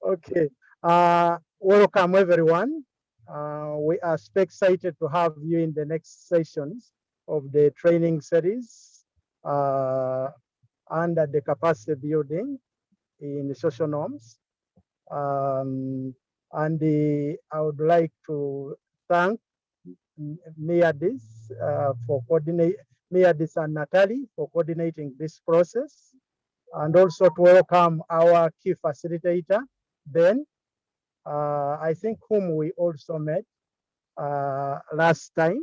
Okay. Welcome, everyone. We are so excited to have you in the next sessions of the training series under the capacity building in social norms. I would like to thank Miadis for coordinate Miadis and Natalie for coordinating this process, and also to welcome our key facilitator, Ben. I think whom we also met last time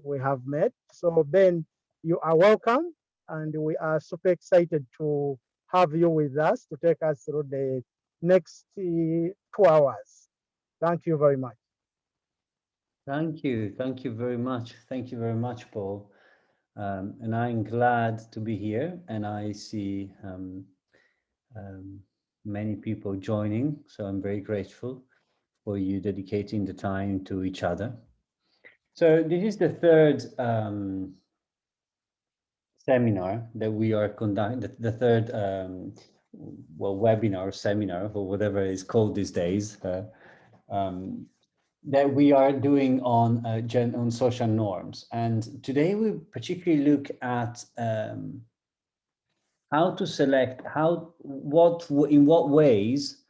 we have met. So Ben, you are welcome, and we are super excited to have you with us to take us through the next 2 hours. Thank you very much. Thank you. Thank you very much. Thank you very much, Paul. And I'm glad to be here, and I see many people joining. So I'm very grateful for you dedicating the time to each other. So this is the third seminar that we are conducting, the third well, webinar or seminar or whatever it's called these days, that we are doing on social norms. And today we particularly look at how to select, in what ways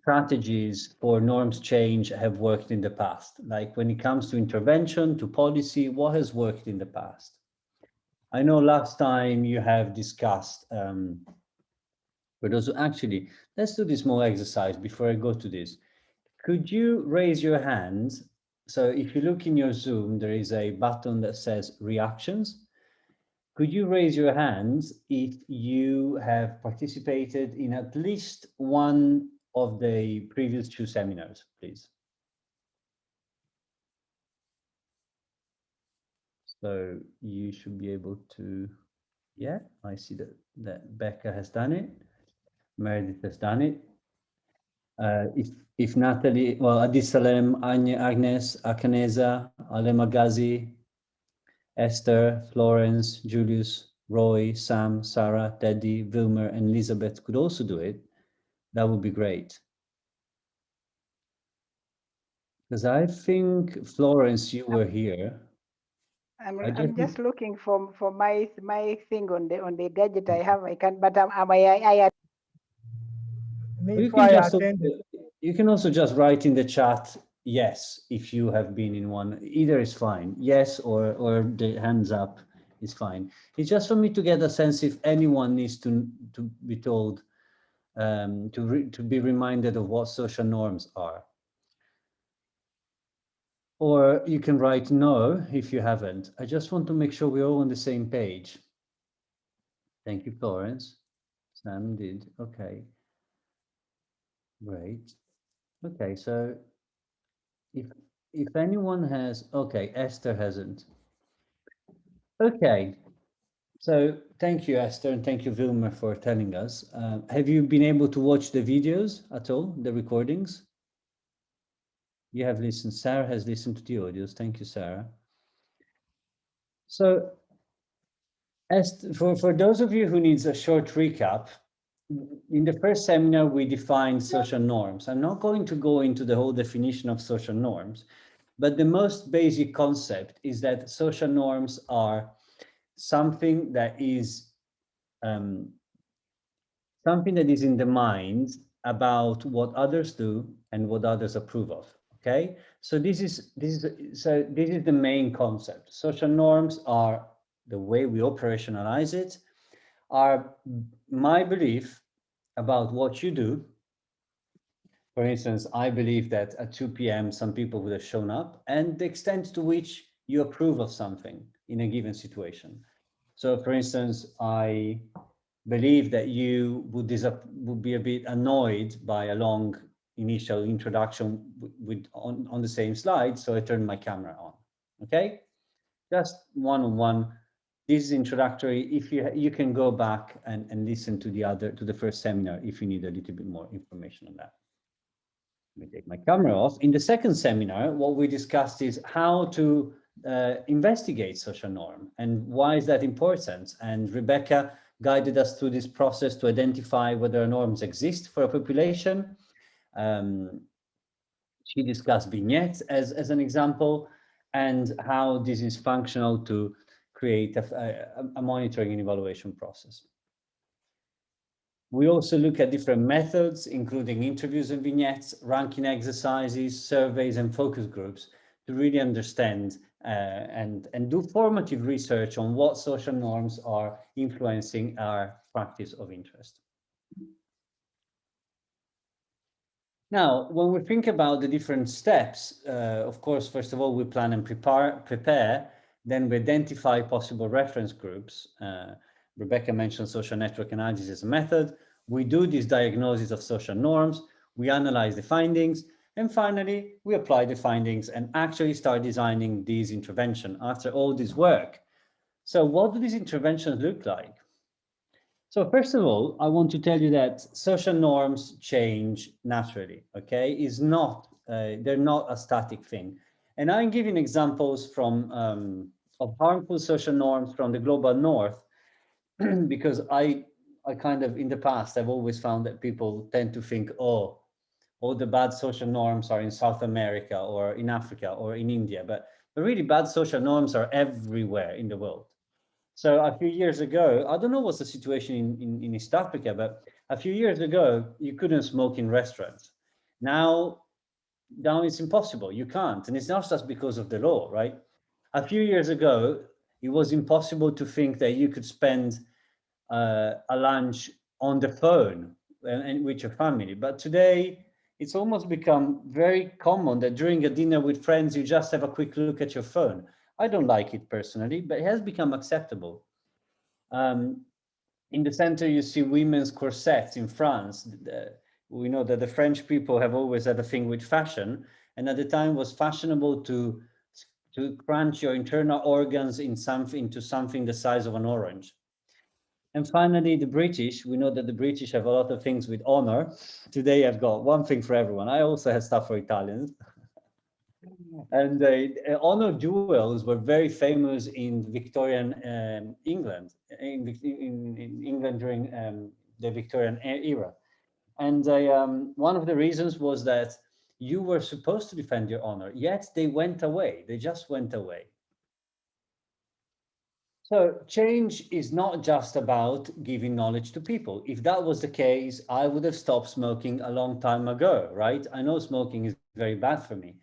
strategies for norms change have worked in the past. Like when it comes to intervention, to policy, what has worked in the past? I know last time you have discussed, but also actually, let's do this small exercise before I go to this. Could you raise your hand? So if you look in your Zoom, there is a button that says reactions. Could you raise your hands if you have participated in at least one of the previous 2 seminars, please? So you should be able to, yeah, I see that Becca has done it. Meredith has done it. If Natalie, well, Adisalem, Agnes, Akaneza, Alemagazi, Esther, Florence, Julius, Roy, Sam, Sarah, Teddy, Wilmer, and Elizabeth could also do it, that would be great. Because I think, Florence, you were here. I'm just looking for my thing on the gadget I have. I can, but I you can also just write in the chat yes if you have been in one. Either is fine. Yes or the hands up is fine. It's just for me to get a sense if anyone needs to be told, to be reminded of what social norms are. Or you can write no if you haven't. I just want to make sure we're all on the same page. Thank you, Florence. Sam did. Okay. Great. Okay, so if anyone has, okay, Esther hasn't. Okay, so thank you, Esther, and thank you, Wilmer, for telling us. Have you been able to watch the videos at all, the recordings? You have listened. Sarah has listened to the audios. Thank you, Sarah. So, for those of you who needs a short recap, in the first seminar, we defined social norms. I'm not going to go into the whole definition of social norms, but the most basic concept is that social norms are something that is in the mind about what others do and what others approve of. Okay, so this is the main concept. Social norms are the way we operationalize it, are my belief about what you do. For instance, I believe that at 2 p.m. some people would have shown up, and the extent to which you approve of something in a given situation. So, for instance, I believe that you would be a bit annoyed by a long initial introduction on the same slide, so I turned my camera on. Okay, just one-on-one. This is introductory. If you can go back and listen to the first seminar if you need a little bit more information on that. Let me take my camera off. In the second seminar, what we discussed is how to investigate social norm and why is that important. And Rebecca guided us through this process to identify whether norms exist for a population. She discussed vignettes as an example, and how this is functional to create a monitoring and evaluation process. We also look at different methods, including interviews and vignettes, ranking exercises, surveys, and focus groups to really understand and do formative research on what social norms are influencing our practice of interest. Now, when we think about the different steps, of course, first of all, we plan and prepare, then we identify possible reference groups. Rebecca mentioned social network analysis as a method. We do this diagnosis of social norms, we analyze the findings, and finally, we apply the findings and actually start designing these interventions after all this work. So what do these interventions look like? So first of all, I want to tell you that social norms change naturally, okay? They're not a static thing. And I'm giving examples of harmful social norms from the global north, because I kind of, in the past, I've always found that people tend to think, oh, all the bad social norms are in South America or in Africa or in India, but the really bad social norms are everywhere in the world. So a few years ago, I don't know what's the situation in East Africa, but a few years ago, you couldn't smoke in restaurants. Now it's impossible. You can't. And it's not just because of the law, right? A few years ago, it was impossible to think that you could spend a lunch on the phone and with your family. But today, it's almost become very common that during a dinner with friends, you just have a quick look at your phone. I don't like it personally, but it has become acceptable. In the center, you see women's corsets in France. We know that the French people have always had a thing with fashion, and at the time it was fashionable to crunch your internal organs into something the size of an orange. And finally, the British, we know that the British have a lot of things with honor. Today, I've got one thing for everyone. I also have stuff for Italians. And honor jewels were very famous in Victorian England, in England during the Victorian era. And one of the reasons was that you were supposed to defend your honor, yet they went away. They just went away. So change is not just about giving knowledge to people. If that was the case, I would have stopped smoking a long time ago, right? I know smoking is very bad for me.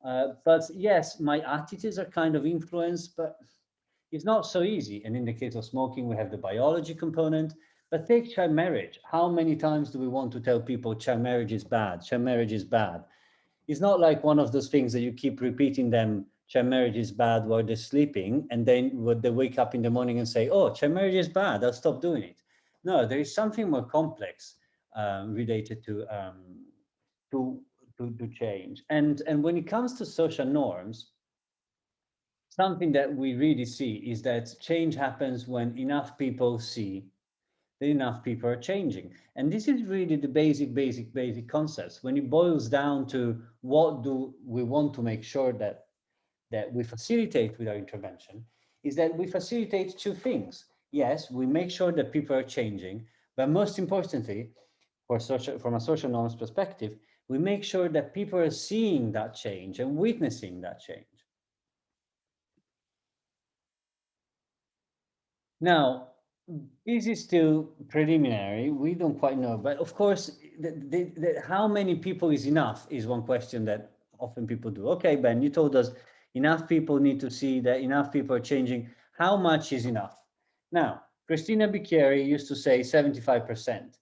But yes, my attitudes are kind of influenced, but it's not so easy. And in the case of smoking, we have the biology component. But take child marriage. How many times do we want to tell people child marriage is bad? Child marriage is bad. It's not like one of those things that you keep repeating them, child marriage is bad while they're sleeping, and then when they wake up in the morning and say, oh, child marriage is bad, I'll stop doing it. No, there is something more complex related to change. And when it comes to social norms, something that we really see is that change happens when enough people see that enough people are changing. And this is really the basic concepts. When it boils down to what do we want to make sure that we facilitate with our intervention, is that we facilitate two things. Yes, we make sure that people are changing, but most importantly, from a social norms perspective, we make sure that people are seeing that change and witnessing that change. Now, this is still preliminary. We don't quite know, but of course, how many people is enough is one question that often people do. Okay, Ben, you told us enough people need to see that enough people are changing. How much is enough? Now, Christina Bicchieri used to say 75%.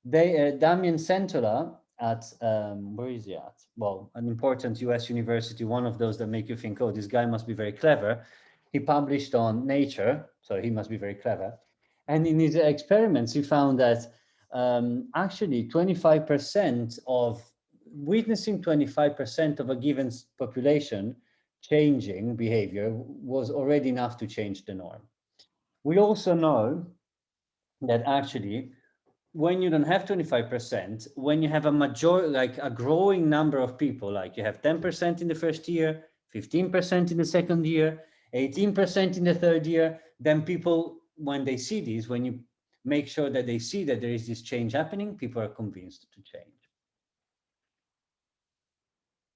Damien Centola at, where is he at? Well, an important US university, one of those that make you think, oh, this guy must be very clever. He published on Nature, so he must be very clever. And in his experiments, he found that actually 25% of witnessing 25% of a given population changing behavior was already enough to change the norm. We also know that actually, when you don't have 25%, when you have a growing number of people, like you have 10% in the first year, 15% in the second year, 18% in the third year, then people, when they see these, when you make sure that they see that there is this change happening, people are convinced to change.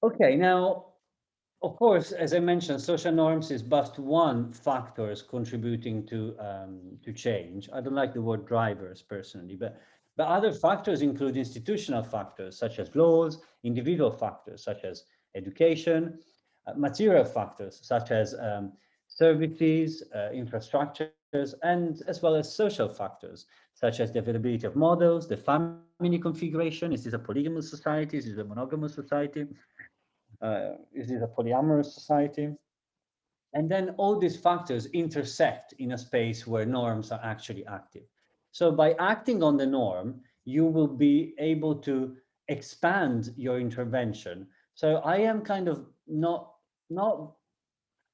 Okay, now, of course, as I mentioned, social norms is but one factor contributing to change. I don't like the word drivers personally, but other factors include institutional factors such as laws, individual factors such as education, material factors such as services, infrastructures, and as well as social factors such as the availability of models, the family configuration. Is this a polygamous society? Is this a monogamous society? Is it a polyamorous society? And then all these factors intersect in a space where norms are actually active. So by acting on the norm, you will be able to expand your intervention. So I am kind of not, well,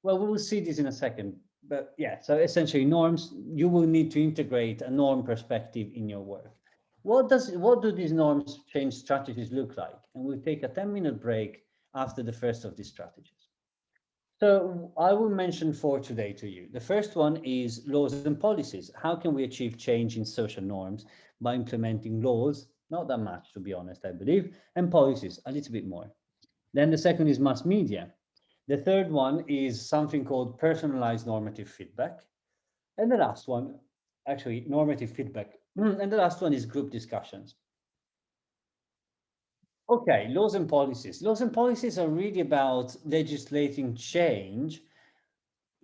we will see this in a second, but yeah, so essentially norms, you will need to integrate a norm perspective in your work. What do these norms change strategies look like? And we'll take a 10-minute break after the first of these strategies. So I will mention 4 today to you. The first one is laws and policies. How can we achieve change in social norms by implementing laws? Not that much, to be honest, I believe, and policies, a little bit more. Then the second is mass media. The third one is something called personalized normative feedback. And the last one, actually, normative feedback. And the last one is group discussions. Okay, laws and policies. Laws and policies are really about legislating change,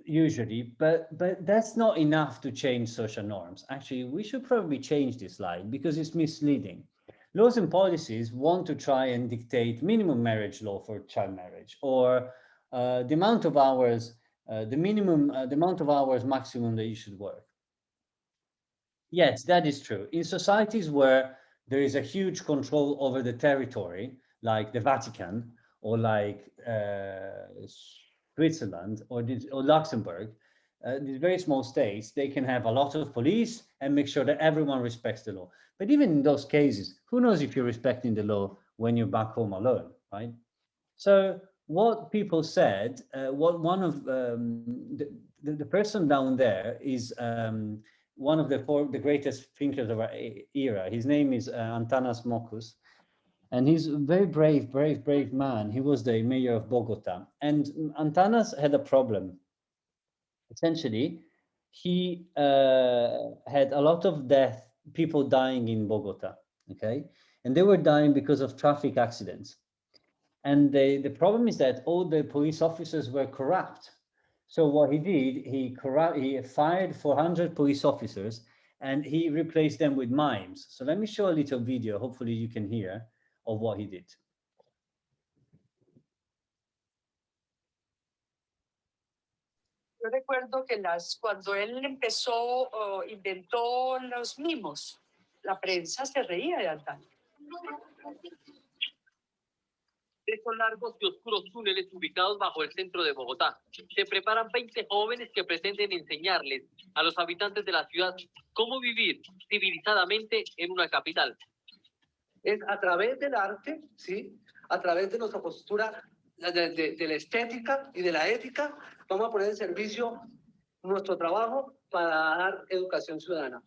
usually, but that's not enough to change social norms. Actually, we should probably change this slide because it's misleading. Laws and policies want to try and dictate minimum marriage law for child marriage, or the amount of hours, the amount of hours maximum that you should work. Yes, that is true. In societies where there is a huge control over the territory, like the Vatican, or like Switzerland, or Luxembourg, these very small states, they can have a lot of police and make sure that everyone respects the law. But even in those cases, who knows if you're respecting the law when you're back home alone, right? So what people said, what one of the person down there is one of the greatest thinkers of our era. His name is Antanas Mokus, and he's a very brave man. He was the mayor of Bogota, and Antanas had a problem. Essentially, he had a lot of people dying in Bogota, okay, and they were dying because of traffic accidents. And the problem is that all the police officers were corrupt. So what he did, he fired 400 police officers and he replaced them with mimes. So let me show a little video, hopefully you can hear, of what he did. Yo recuerdo que cuando él empezó, inventó los mimos, la prensa se reía de Altán. De estos largos y oscuros túneles ubicados bajo el centro de Bogotá, se preparan 20 jóvenes que pretenden enseñarles a los habitantes de la ciudad cómo vivir civilizadamente en una capital. Es a través del arte, ¿sí? A través de nuestra postura de la estética y de la ética, vamos a poner en servicio nuestro trabajo para dar educación ciudadana.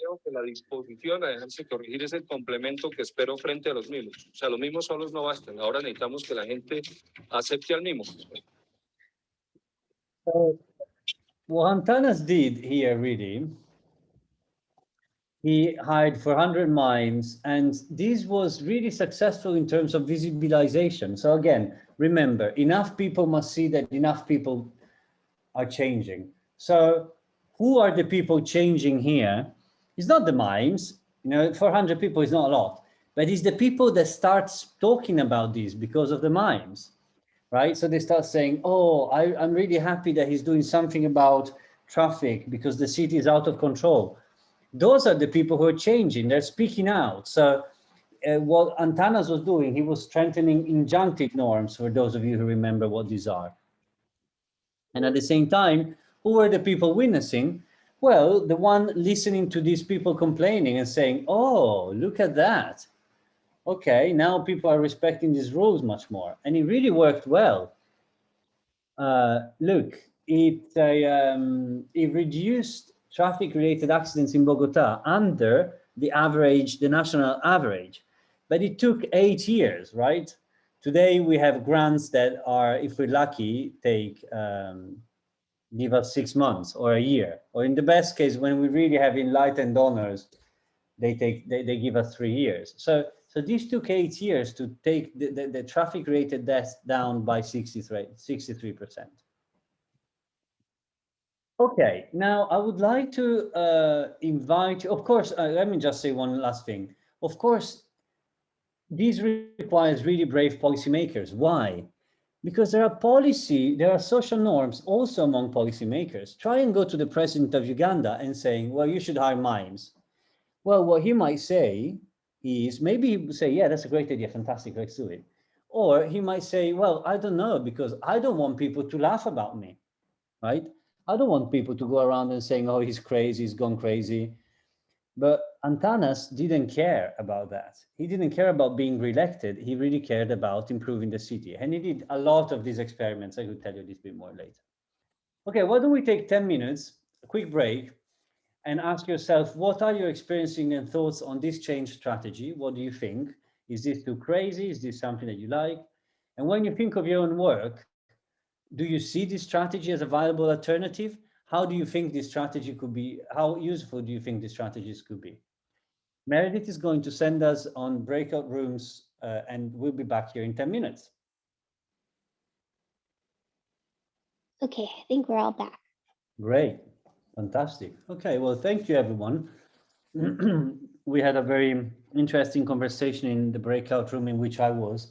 Creo que la disposición a dejarse corregir es el complemento que espero frente a los mimos. O sea, los mimos solos no bastan. Ahora necesitamos que la gente acepte al mimo. So what Antanas did here really, he hired 400 mimes, and this was really successful in terms of visibilization. So again, remember, enough people must see that enough people are changing. So who are the people changing here? It's not the mimes, You know, 400 people is not a lot, but it's the people that start talking about this because of the mimes, right? So they start saying, oh, I'm really happy that he's doing something about traffic because the city is out of control. Those are the people who are changing, they're speaking out. So what Antanas was doing, he was strengthening injunctive norms, for those of you who remember what these are. And at the same time, who were the people witnessing? Well, the one listening to these people complaining and saying, oh, look at that. Okay, now people are respecting these rules much more. And it really worked well. Look, it reduced traffic-related accidents in Bogota under the average, the national average. But it took 8 years, right? Today we have grants that are, if we're lucky, give us 6 months or a year, or in the best case, when we really have enlightened donors, they give us 3 years. So this took 8 years to take the traffic-related deaths down by 63%. Okay, now I would like to invite you, of course, let me just say one last thing. Of course, this requires really brave policymakers. Why? Because there are social norms also among policymakers. Try and go to the president of Uganda and saying, well, you should hire mimes. Well, what he might say is, maybe he would say, yeah, that's a great idea, fantastic, let's do it. Or he might say, well, I don't know, because I don't want people to laugh about me, right? I don't want people to go around and saying, oh, he's crazy, he's gone crazy. But Antanas didn't care about that. He didn't care about being reelected. He really cared about improving the city. And he did a lot of these experiments. I will tell you this a bit more later. Okay, why don't we take 10 minutes, a quick break, and ask yourself, what are you experiencing and thoughts on this change strategy? What do you think? Is this too crazy? Is this something that you like? And when you think of your own work, do you see this strategy as a viable alternative? How do you think this strategy could be? How useful do you think these strategies could be? Meredith is going to send us on breakout rooms and we'll be back here in 10 minutes. Okay, I think we're all back. Great, fantastic. Okay, well, thank you, everyone. We had a very interesting conversation in the breakout room in which I was,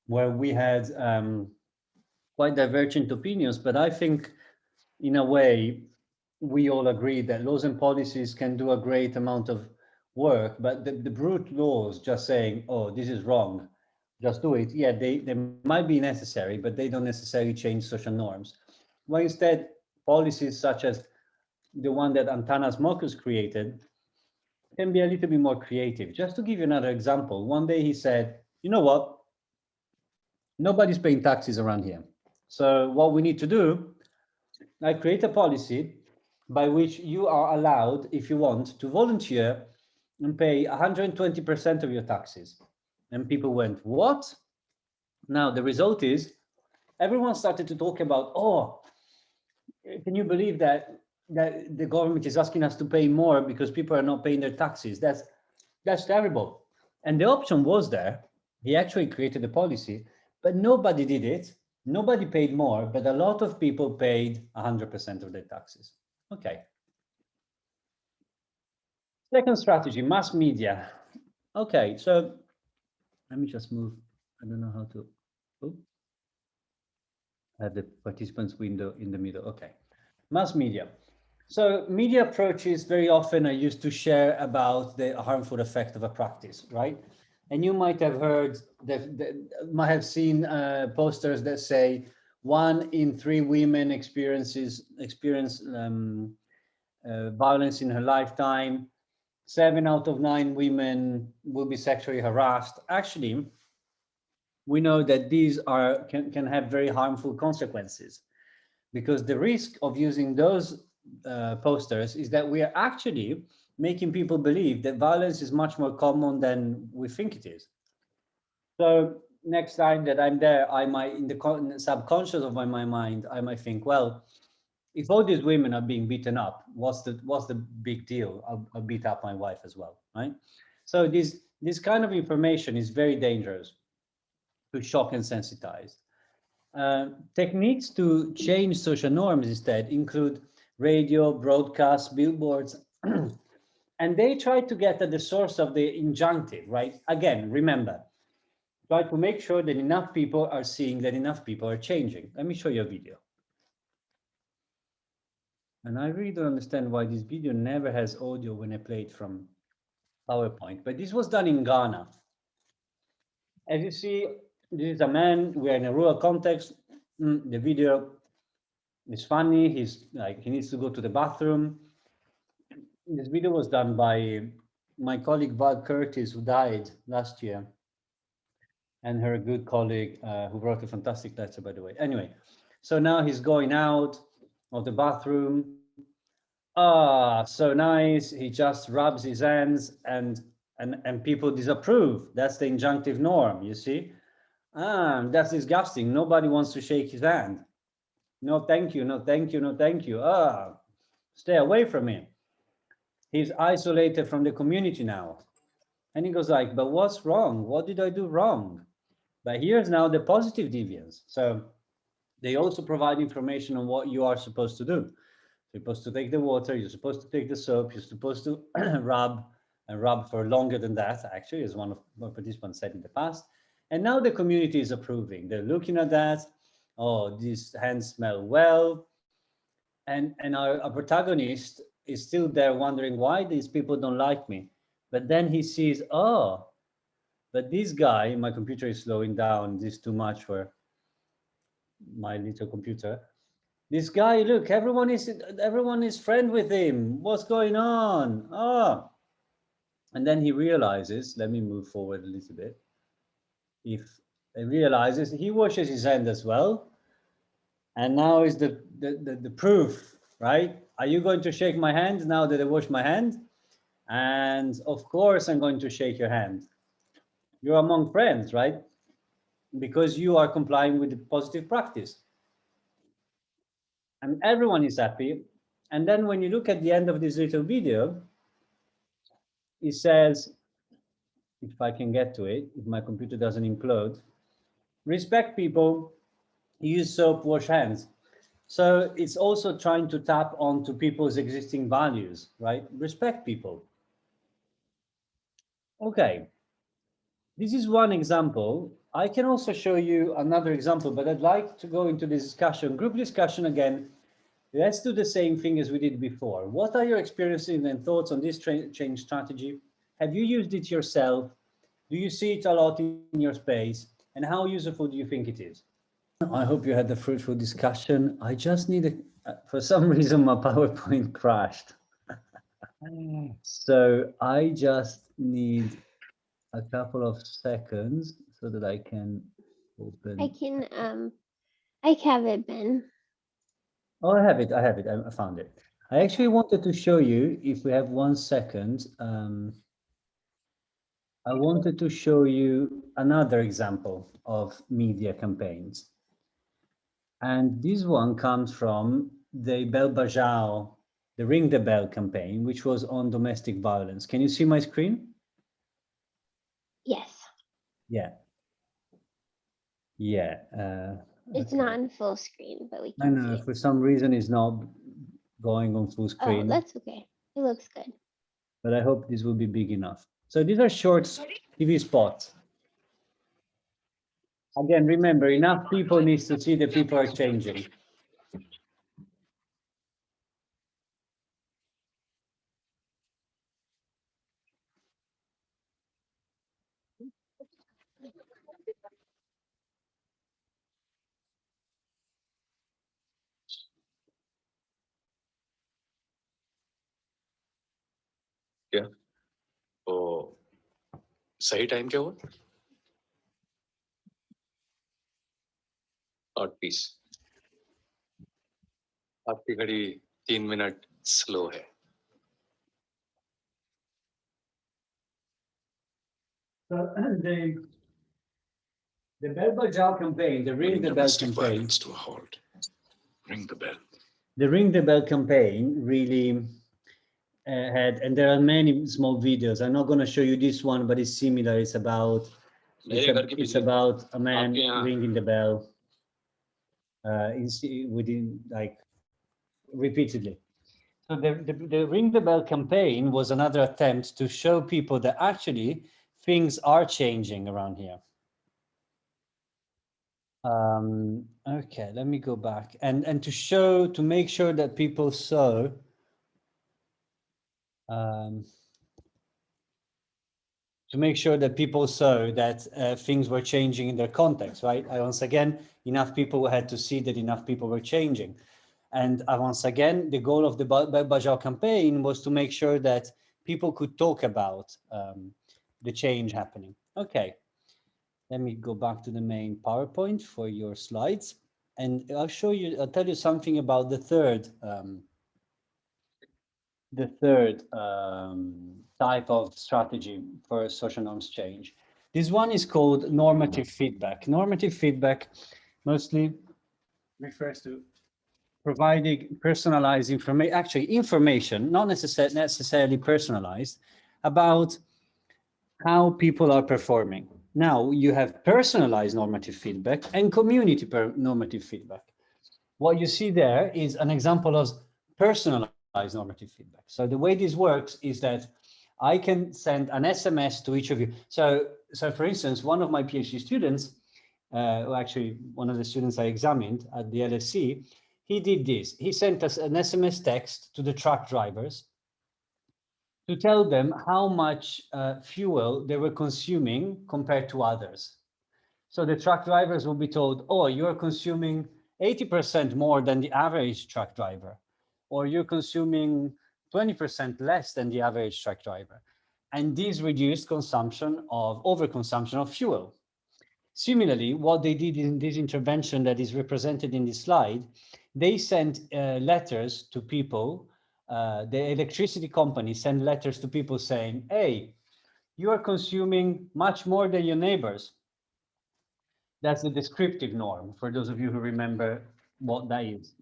where we had quite divergent opinions, but I think in a way, we all agree that laws and policies can do a great amount of work, but the brute laws just saying, oh, this is wrong, just do it. Yeah, they might be necessary, but they don't necessarily change social norms. Well, instead, policies such as the one that Antanas Mokus created can be a little bit more creative. Just to give you another example, one day he said, you know what? Nobody's paying taxes around here. So what we need to do, I create a policy by which you are allowed, if you want, to volunteer and pay 120% of your taxes. And people went, what? Now, the result is everyone started to talk about, oh, can you believe that the government is asking us to pay more because people are not paying their taxes? That's terrible. And the option was there. He actually created a policy, but nobody did it. Nobody paid more, but a lot of people paid 100% of their taxes. Okay. Second strategy, mass media. Okay, so let me just move. I don't know how to. Oh, I have the participants window in the middle. Okay, mass media. So media approaches very often are used to share about the harmful effect of a practice, right? And you might have heard might have seen posters that say 1 in 3 women experience violence in her lifetime. 7 out of 9 women will be sexually harassed. Actually, we know that these can have very harmful consequences, because the risk of using those posters is that we are actually making people believe that violence is much more common than we think it is. So next time that I'm there, I might, in the subconscious of my mind, I might think, well, if all these women are being beaten up, what's the big deal? I'll beat up my wife as well, right? So this kind of information is very dangerous to shock and sensitize. Techniques to change social norms instead include radio, broadcasts, billboards, And they try to get at the source of the injunctive, right? Again, remember, try to make sure that enough people are seeing that enough people are changing. Let me show you a video. And I really don't understand why this video never has audio when I play it from PowerPoint, but this was done in Ghana. As you see, this is a man, we're in a rural context. The video is funny, he's like, he needs to go to the bathroom. This video was done by my colleague Val Curtis, who died last year, and her good colleague who wrote a fantastic letter, by the way. Anyway, so now he's going out of the bathroom. Ah, so nice. He just rubs his hands and people disapprove. That's the injunctive norm, you see? Ah, that's disgusting. Nobody wants to shake his hand. No, thank you, no, thank you, no, thank you. Ah, stay away from him. He's isolated from the community now. And he goes like, but what's wrong? What did I do wrong? But here's now the positive deviance. So they also provide information on what you are supposed to do. You're supposed to take the water, you're supposed to take the soap, you're supposed to rub and rub for longer than that, actually, as one of my participants said in the past. And now the community is approving. They're looking at that. Oh, these hands smell well. And our protagonist is still there wondering why these people don't like me. But then he sees, oh, but this guy, my computer is slowing down, this is too much for my little computer. This guy, look, everyone is friend with him. What's going on? Oh. And then he realizes, let me move forward a little bit. If he realizes he washes his hand as well. And now is the proof, right? Are you going to shake my hand now that I wash my hand? And of course, I'm going to shake your hand. You're among friends, right? Because you are complying with the positive practice. And everyone is happy. And then when you look at the end of this little video, it says, if I can get to it, if my computer doesn't implode, respect people, use soap, wash hands. So it's also trying to tap onto people's existing values, right? Respect people. Okay, this is one example. I can also show you another example, but I'd like to go into this discussion, group discussion again. Let's do the same thing as we did before. What are your experiences and thoughts on this change strategy? Have you used it yourself? Do you see it a lot in your space? And how useful do you think it is? I hope you had a fruitful discussion. I just need for some reason, my PowerPoint crashed. So I just need a couple of seconds so that I can open. I have it, Ben. Oh, I have it. I found it. I actually wanted to show you, if we have 1 second, I wanted to show you another example of media campaigns. And this one comes from the Bell Bajao, the Ring the Bell campaign, which was on domestic violence. Can you see my screen? Yes. Yeah. Yeah. It's not on full screen, but we I can know, see it. for some reason it's not going on full screen. Oh, that's okay. It looks good. But I hope this will be big enough. So these are short TV spots. Again, remember, enough people needs to see that people are changing. क्या तो सही time क्या हुआ 8:20 आपकी घड़ी 3 minute slow है So the Bell Bajao campaign, the Ring the Bell campaign, to a halt. Ring the bell. the Ring the Bell campaign really had, and there are many small videos. I'm not going to show you this one, but it's similar. It's about a man ringing the bell within like repeatedly. So the Ring the Bell campaign was another attempt to show people that actually things are changing around here. Okay, let me go back and to make sure that people saw that things were changing in their context, right? Once again, enough people had to see that enough people were changing. And once again, the goal of the Bajau campaign was to make sure that people could talk about the change happening. Okay, let me go back to the main PowerPoint for your slides. And I'll tell you something about the third type of strategy for social norms change. This one is called normative feedback. Normative feedback mostly refers to providing personalized information, actually information, not necessarily personalized, about how people are performing. Now you have personalized normative feedback and community normative feedback. What you see there is an example of personalized normative feedback. So the way this works is that I can send an SMS to each of you. So for instance, one of my PhD students, actually one of the students I examined at the LSE, he did this. He sent us an SMS text to the truck drivers to tell them how much fuel they were consuming compared to others. So the truck drivers will be told, oh, you're consuming 80% more than the average truck driver, or you're consuming 20% less than the average truck driver. And this reduced overconsumption of fuel. Similarly, what they did in this intervention that is represented in this slide, they sent letters to people. The electricity company sent letters to people saying, hey, you are consuming much more than your neighbors. That's the descriptive norm, for those of you who remember what that is.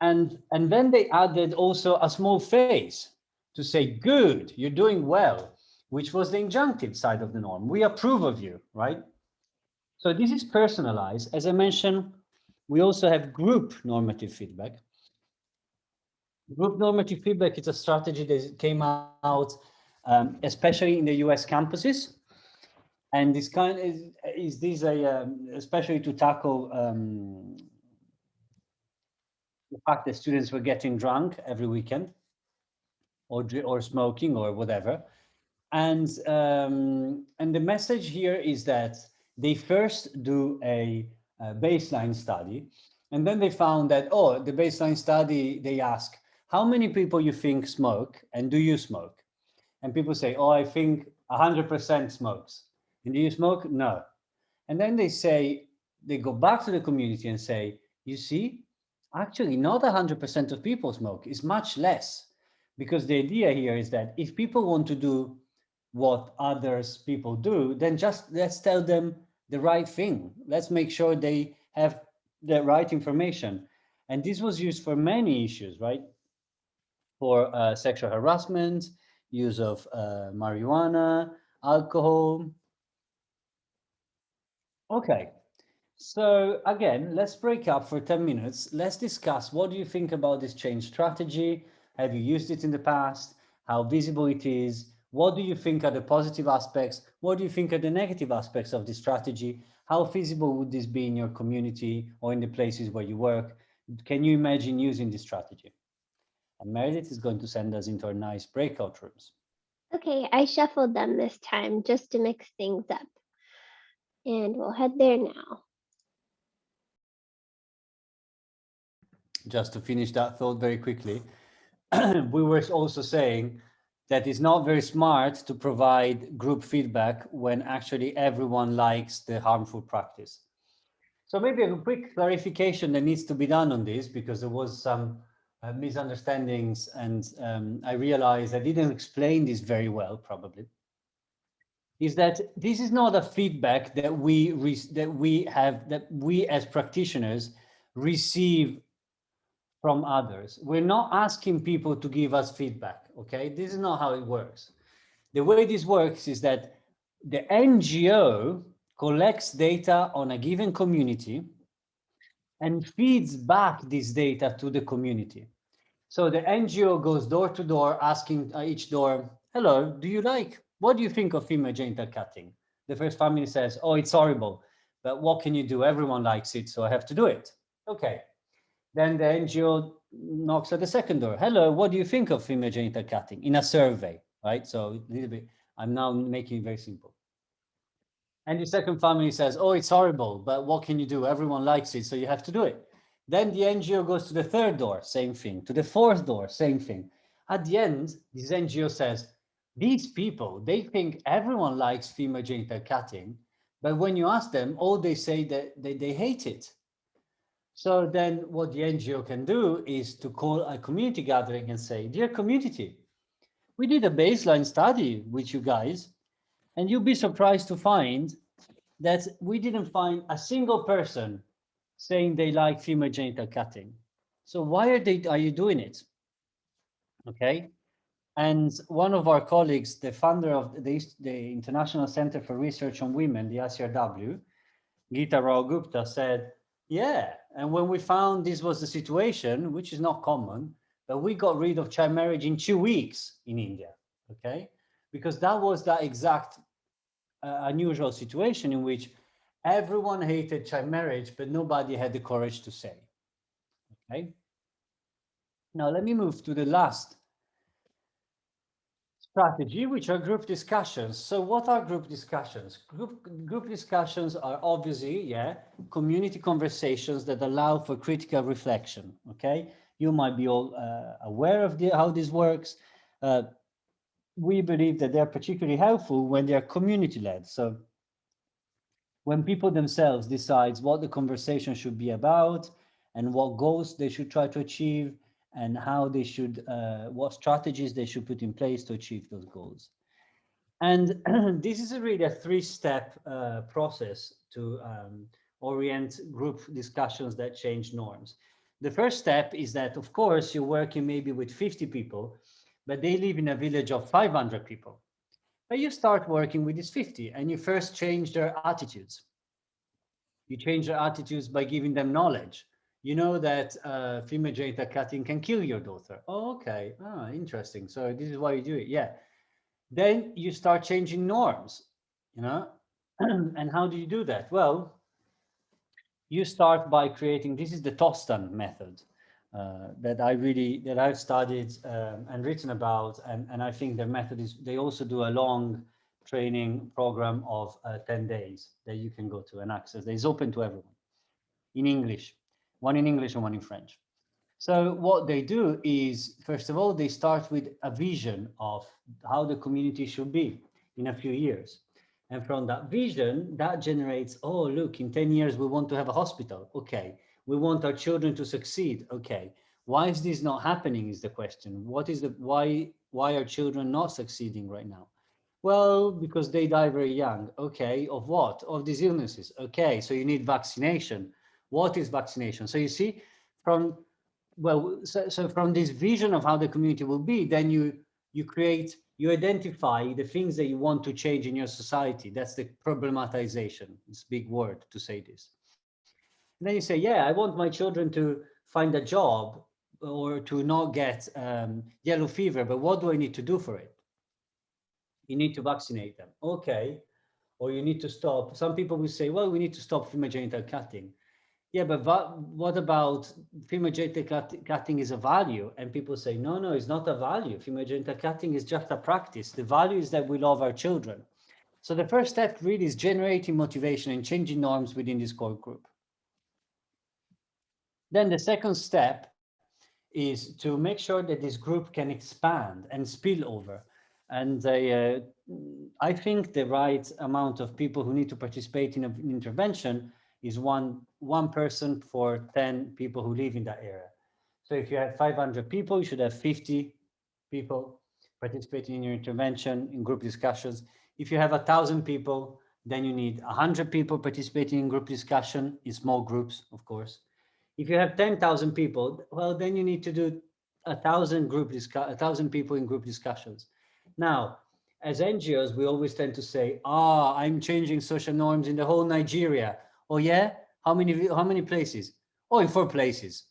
And then they added also a small phrase to say, good, you're doing well, which was the injunctive side of the norm. We approve of you, right? So this is personalized. As I mentioned, we also have group normative feedback. Group normative feedback is a strategy that came out, especially in the US campuses. And this kind is especially to tackle the fact that students were getting drunk every weekend, or smoking or whatever. And the message here is that they first do a baseline study, and then they found that, oh, the baseline study, they ask, how many people you think smoke, and do you smoke? And people say, oh, I think 100% smokes. And do you smoke? No. And then they go back to the community and say, you see, actually not 100% of people smoke, it's much less. Because the idea here is that if people want to do what others people do, then just let's tell them the right thing. Let's make sure they have the right information. And this was used for many issues, right? For sexual harassment, use of marijuana, alcohol. Okay, so again, let's break up for 10 minutes. Let's discuss, what do you think about this change strategy? Have you used it in the past? How visible it is? What do you think are the positive aspects? What do you think are the negative aspects of this strategy? How feasible would this be in your community or in the places where you work? Can you imagine using this strategy? And Meredith is going to send us into our nice breakout rooms. Okay, I shuffled them this time just to mix things up. And we'll head there now. Just to finish that thought very quickly, we were also saying that it's not very smart to provide group feedback when actually everyone likes the harmful practice. So maybe a quick clarification that needs to be done on this, because there was some misunderstandings, and I realized I didn't explain this very well, probably, is that this is not a feedback that we as practitioners receive from others. We're not asking people to give us feedback, okay? This is not how it works. The way this works is that the NGO collects data on a given community and feeds back this data to the community. So the NGO goes door to door, asking each door, hello, what do you think of female genital cutting? The first family says, oh, it's horrible, but what can you do? Everyone likes it, so I have to do it. Okay. Then the NGO knocks at the second door. Hello, what do you think of female genital cutting? In a survey, right? So a little bit, I'm now making it very simple. And the second family says, oh, it's horrible, but what can you do? Everyone likes it, so you have to do it. Then the NGO goes to the third door, same thing. To the fourth door, same thing. At the end, this NGO says, these people, they think everyone likes female genital cutting, but when you ask them, all they say that they hate it. So then what the NGO can do is to call a community gathering and say, dear community, we did a baseline study with you guys, and you'll be surprised to find that we didn't find a single person saying they like female genital cutting. So why are you doing it? Okay. And one of our colleagues, the founder of the International Center for Research on Women, the ICRW, Geeta Rao Gupta, said, yeah, and when we found this was the situation, which is not common, but we got rid of child marriage in 2 weeks in India, okay? Because that was that exact unusual situation in which everyone hated child marriage, but nobody had the courage to say, okay? Now let me move to the last strategy, which are group discussions. So what are group discussions? Group discussions are obviously, yeah, community conversations that allow for critical reflection, okay? You might be all aware of how this works. We believe that they're particularly helpful when they are community-led. So when people themselves decide what the conversation should be about and what goals they should try to achieve, and how they should, what strategies they should put in place to achieve those goals. And this is really a three-step process to orient group discussions that change norms. The first step is that, of course, you're working maybe with 50 people, but they live in a village of 500 people. But you start working with these 50 and you first change their attitudes. You change their attitudes by giving them knowledge. You know that female genital cutting can kill your daughter. Oh, okay. Ah, interesting. So this is why you do it. Yeah. Then you start changing norms, you know. And how do you do that? Well, you start by creating, this is the Tostan method that I've studied and written about. And I think their method is, they also do a long training program of 10 days that you can go to and access. It's open to everyone in English, one in English and one in French. So what they do is, first of all, they start with a vision of how the community should be in a few years. And from that vision, that generates, oh, look, in 10 years, we want to have a hospital. Okay. We want our children to succeed. Okay. Why is this not happening is the question. Why are children not succeeding right now? Well, because they die very young. Okay. Of what? Of these illnesses. Okay. So you need vaccination. What is vaccination? So you see, from this vision of how the community will be, then you identify the things that you want to change in your society. That's the problematization. It's a big word to say this. And then you say, yeah, I want my children to find a job or to not get yellow fever, but what do I need to do for it? You need to vaccinate them. Okay. Or you need to stop. Some people will say, well, we need to stop female genital cutting. Yeah, but what about female genital cutting is a value? And people say, no, it's not a value. Female genital cutting is just a practice. The value is that we love our children. So the first step really is generating motivation and changing norms within this core group. Then the second step is to make sure that this group can expand and spill over. And I think the right amount of people who need to participate in an intervention is one person for 10 people who live in that area. So if you have 500 people, you should have 50 people participating in your intervention, in group discussions. If you have 1,000 people, then you need 100 people participating in group discussion, in small groups, of course. If you have 10,000 people, well, then you need to do 1,000 people in group discussions. Now, as NGOs, we always tend to say, I'm changing social norms in the whole Nigeria. Oh yeah? How many places? Oh, in 4 places.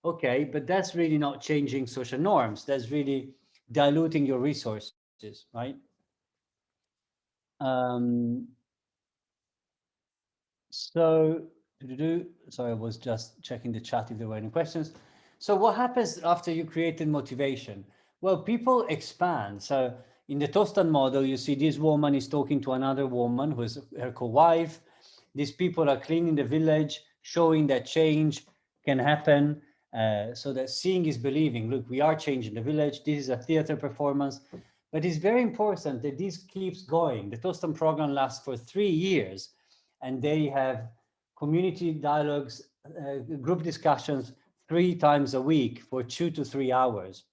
Okay, but that's really not changing social norms. That's really diluting your resources, right? So, sorry, I was just checking the chat if there were any questions. So what happens after you created motivation? Well, people expand. So in the Tostan model, you see this woman is talking to another woman who is her co-wife. These people are cleaning the village, showing that change can happen. So that seeing is believing. Look, we are changing the village. This is a theater performance. But it's very important that this keeps going. The Tostan program lasts for 3 years, and they have community dialogues, group discussions 3 times a week for 2 to 3 hours.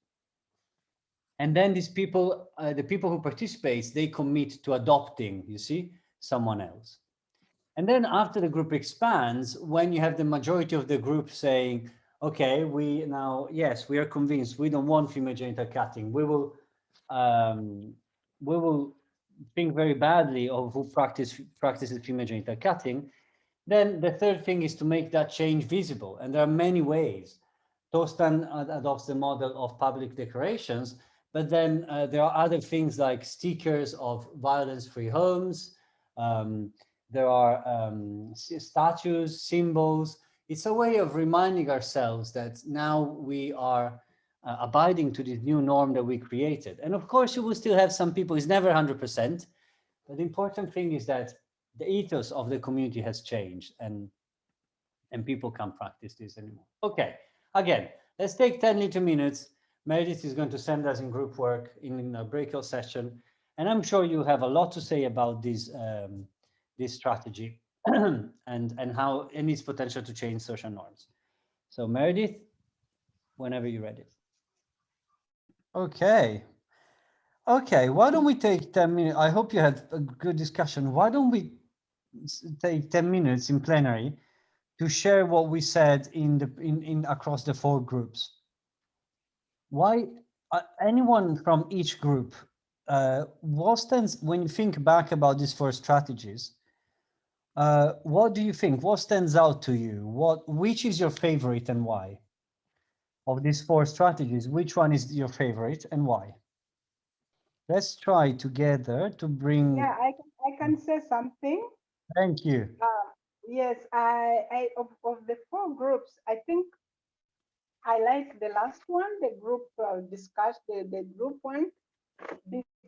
And then these people, the people who participate, they commit to adopting, you see, someone else. And then after the group expands, when you have the majority of the group saying, okay, we are convinced we don't want female genital cutting. We will think very badly of who practices female genital cutting. Then the third thing is to make that change visible. And there are many ways. Tostan adopts the model of public declarations, but then there are other things like stickers of violence-free homes. There are statues, symbols. It's a way of reminding ourselves that now we are abiding to this new norm that we created. And of course, you will still have some people, it's never 100%, but the important thing is that the ethos of the community has changed and people can't practice this anymore. Okay, again, let's take 10 little minutes. Meredith is going to send us in group work in a breakout session. And I'm sure you have a lot to say about this, this strategy and how and its potential to change social norms. So Meredith, whenever you're ready. Okay. Okay, why don't we take 10 minutes? I hope you had a good discussion. Why don't we take 10 minutes in plenary to share what we said in across the 4 groups? Why anyone from each group, what stands when you think back about these 4 strategies? What do you think? What stands out to you? Which is your favorite and why? Of these 4 strategies, which one is your favorite and why? Let's try together to bring. Yeah, I can say something. Thank you. Yes, of the 4 groups, I think I like the last one, the group discussed the group one,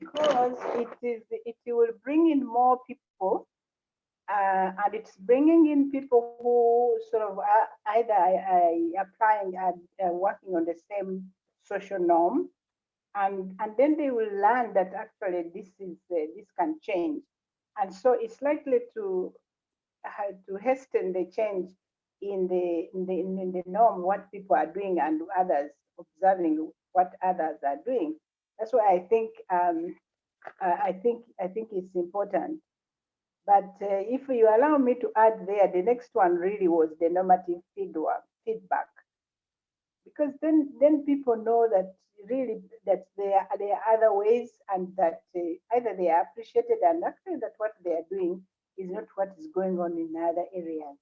because it will bring in more people, and it's bringing in people who sort of are either applying and working on the same social norm, and then they will learn that actually this can change, and so it's likely to hasten the change in the norm, what people are doing, and others observing what others are doing. That's why I think it's important. But if you allow me to add there, the next one really was the normative feedback, because then people know that really that there are other ways, and that either they are appreciated, and actually that what they are doing is not what is going on in other areas.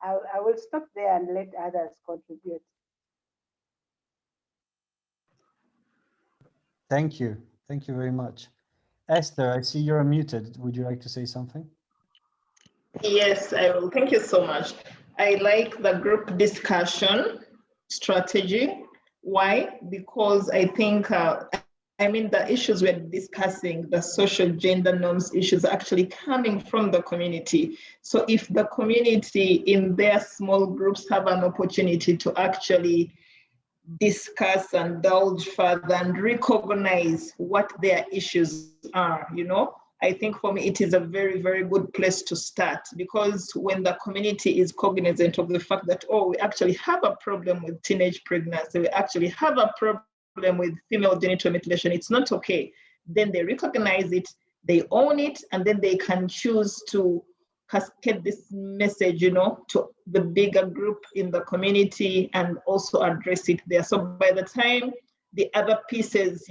I will stop there and let others contribute. Thank you. Thank you very much. Esther, I see you're muted. Would you like to say something? Yes, I will. Thank you so much. I like the group discussion strategy. Why? Because I think, the issues we're discussing, the social gender norms issues, are actually coming from the community. So if the community in their small groups have an opportunity to actually discuss and delve further and recognize what their issues are, I think for me, it is a very, very good place to start, because when the community is cognizant of the fact that, we actually have a problem with teenage pregnancy, we actually have a problem with female genital mutilation, it's not okay, then they recognize it, they own it, and then they can choose to cascade this message, to the bigger group in the community and also address it there. So by the time the other pieces,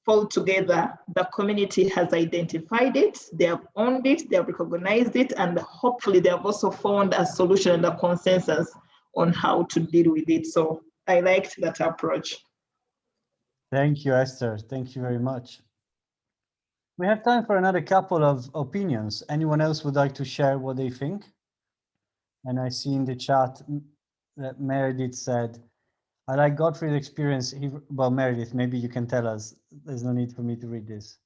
fall together, the community has identified it, they have owned it, they have recognized it, and hopefully they have also found a solution and a consensus on how to deal with it. So I liked that approach. Thank you, Esther. Thank you very much. We have time for another couple of opinions. Anyone else would like to share what they think? And I see in the chat that Meredith said, I like Godfrey's experience. Well, Meredith, maybe you can tell us. There's no need for me to read this.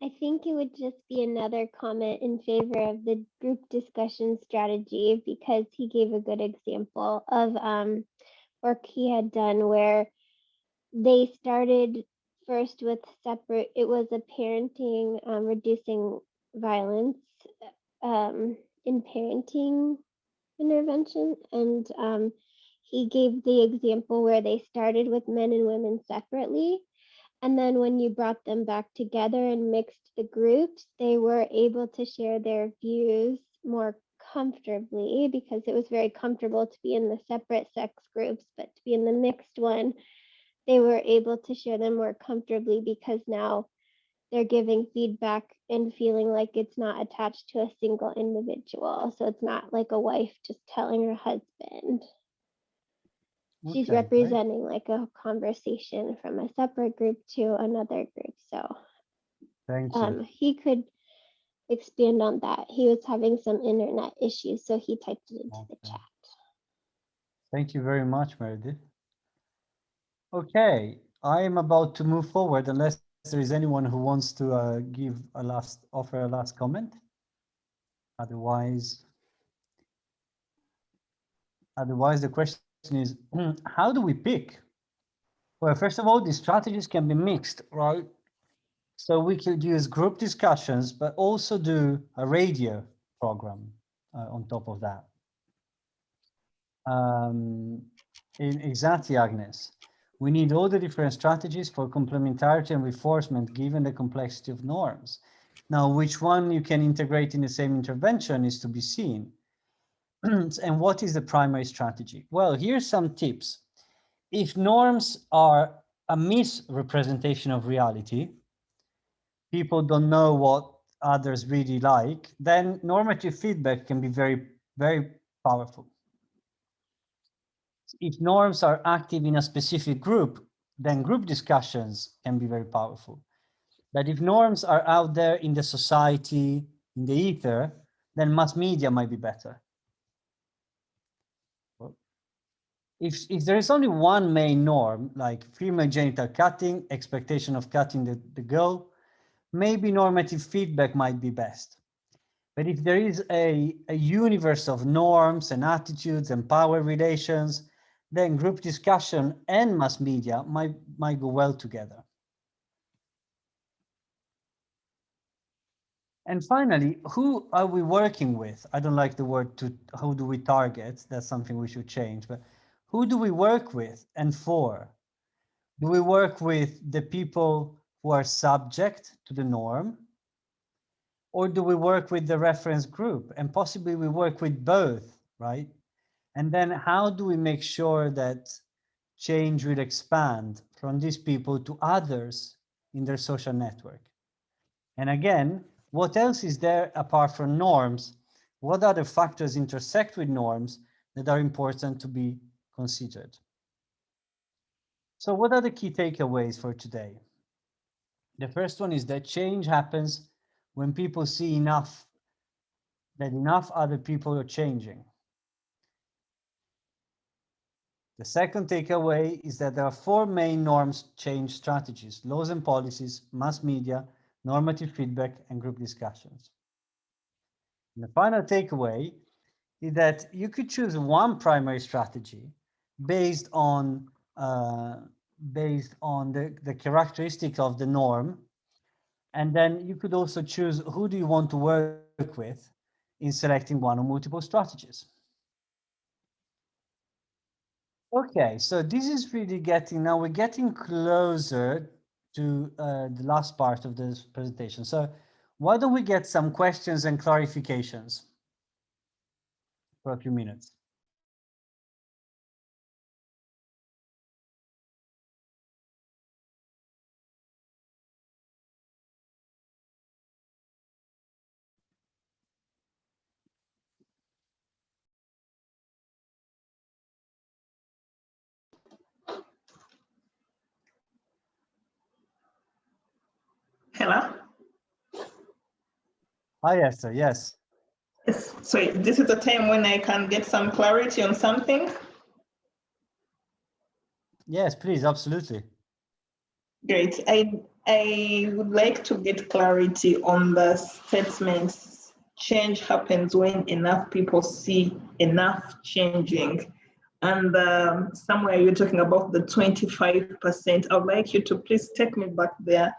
I think it would just be another comment in favor of the group discussion strategy because he gave a good example of work he had done where they started first with separate, it was a parenting, reducing violence in parenting intervention. And he gave the example where they started with men and women separately. And then when you brought them back together and mixed the groups, they were able to share their views more comfortably because it was very comfortable to be in the separate sex groups, but to be in the mixed one, they were able to share them more comfortably because now they're giving feedback and feeling like it's not attached to a single individual. So it's not like a wife just telling her husband. She's Okay, great. representing like a conversation from a separate group to another group. So Thank you. he could expand on that. He was having some internet issues, so he typed it into the Okay. chat. Thank you very much, Meredith. Okay, I am about to move forward unless there is anyone who wants to offer a last comment. Otherwise, the question is, how do we pick? Well, first of all, these strategies can be mixed, right? So we could use group discussions, but also do a radio program on top of that. Exactly, Agnes. We need all the different strategies for complementarity and reinforcement given the complexity of norms. Now, which one you can integrate in the same intervention is to be seen. And what is the primary strategy? Well, here's some tips. If norms are a misrepresentation of reality, people don't know what others really like, then normative feedback can be very, very powerful. If norms are active in a specific group, then group discussions can be very powerful. But if norms are out there in the society, in the ether, then mass media might be better. If there is only one main norm, like female genital cutting, expectation of cutting the girl, maybe normative feedback might be best. But if there is a universe of norms and attitudes and power relations, then group discussion and mass media might go well together. And finally, who are we working with? I don't like the word who do we target? That's something we should change. But who do we work with and for? Do we work with the people who are subject to the norm? Or do we work with the reference group? And possibly we work with both, right? And then how do we make sure that change will expand from these people to others in their social network? And again, what else is there apart from norms? What other factors intersect with norms that are important to be considered? So what are the key takeaways for today? The first one is that change happens when people see enough other people are changing. The second takeaway is that there are four main norms change strategies: laws and policies, mass media, normative feedback, and group discussions. And the final takeaway is that you could choose one primary strategy based on the characteristics of the norm, and then you could also choose who do you want to work with in selecting one or multiple strategies. Okay, so this is really now we're getting closer to the last part of this presentation. So why don't we get some questions and clarifications for a few minutes? Hello? Hi, Esther. Yes. Yes. So this is the time when I can get some clarity on something. Yes, please. Absolutely. Great. I would like to get clarity on the statements. Change happens when enough people see enough changing. And somewhere you're talking about the 25%. I would like you to please take me back there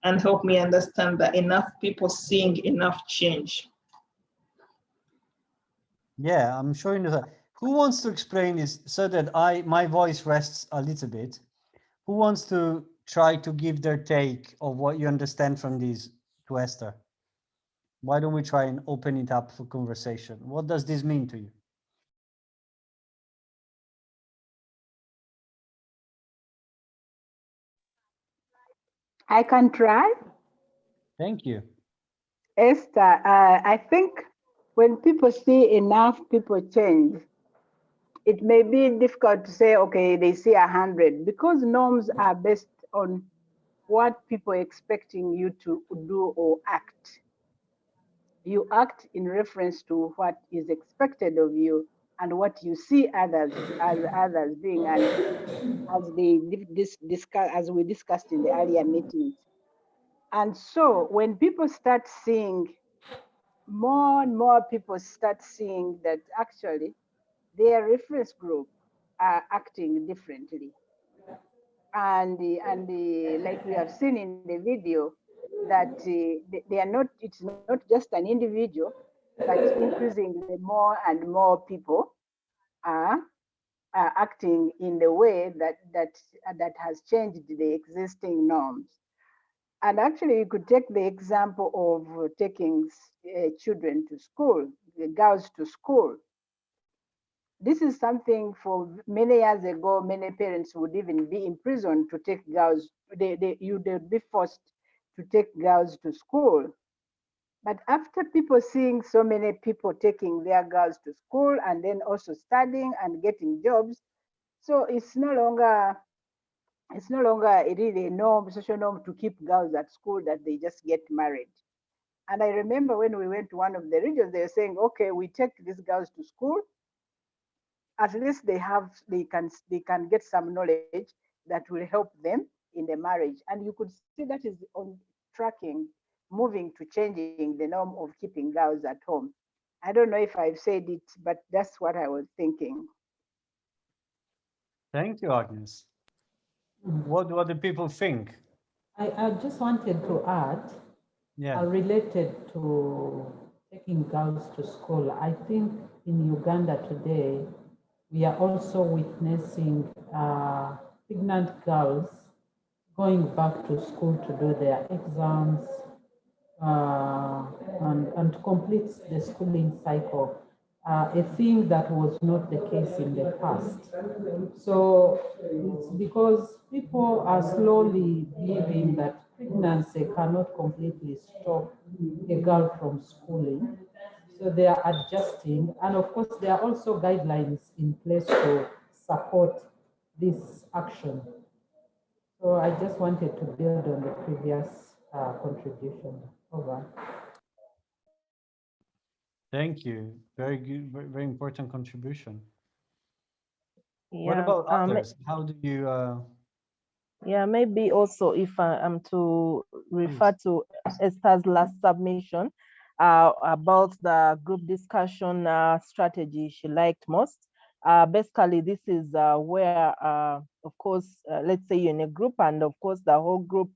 and help me understand that enough people seeing enough change. Yeah, I'm showing you that. Who wants to explain this so that my voice rests a little bit? Who wants to try to give their take of what you understand from these to Esther? Why don't we try and open it up for conversation? What does this mean to you? I can try. Thank you. Esther, I think when people see enough people change, it may be difficult to say, okay, they see 100, because norms are based on what people are expecting you to do or act. You act in reference to what is expected of you and what you see others as others doing, and as we discussed in the earlier meetings. And so when people start seeing, more and more people start seeing that actually their reference group are acting differently. And like we have seen in the video, that they are not, it's not just an individual, but increasingly more and more people are acting in the way that has changed the existing norms. And actually, you could take the example of taking children to school, the girls to school. This is something for many years ago, many parents would even be in prison to take girls, they'd be forced to take girls to school. But after people seeing so many people taking their girls to school and then also studying and getting jobs, so it's no longer really a norm, social norm to keep girls at school that they just get married. And I remember when we went to one of the regions, they were saying, okay, we take these girls to school. At least they can get some knowledge that will help them in the marriage. And you could see that is on tracking, moving to changing the norm of keeping girls at home. I don't know if I've said it, but that's what I was thinking. Thank you, Agnes. What do other people think? I just wanted to add, Yeah. related to taking girls to school. I think in Uganda today, we are also witnessing pregnant girls going back to school to do their exams and to complete the schooling cycle, a thing that was not the case in the past. So it's because people are slowly believing that pregnancy cannot completely stop a girl from schooling. So they are adjusting. And of course, there are also guidelines in place to support this action. So I just wanted to build on the previous contribution. Over. Thank you. Very good, very important contribution. Yeah. What about others? How do you? Yeah, maybe also if I am to refer to Esther's last submission about the group discussion strategy she liked most. Basically, this is where, of course, let's say you're in a group, and of course, the whole group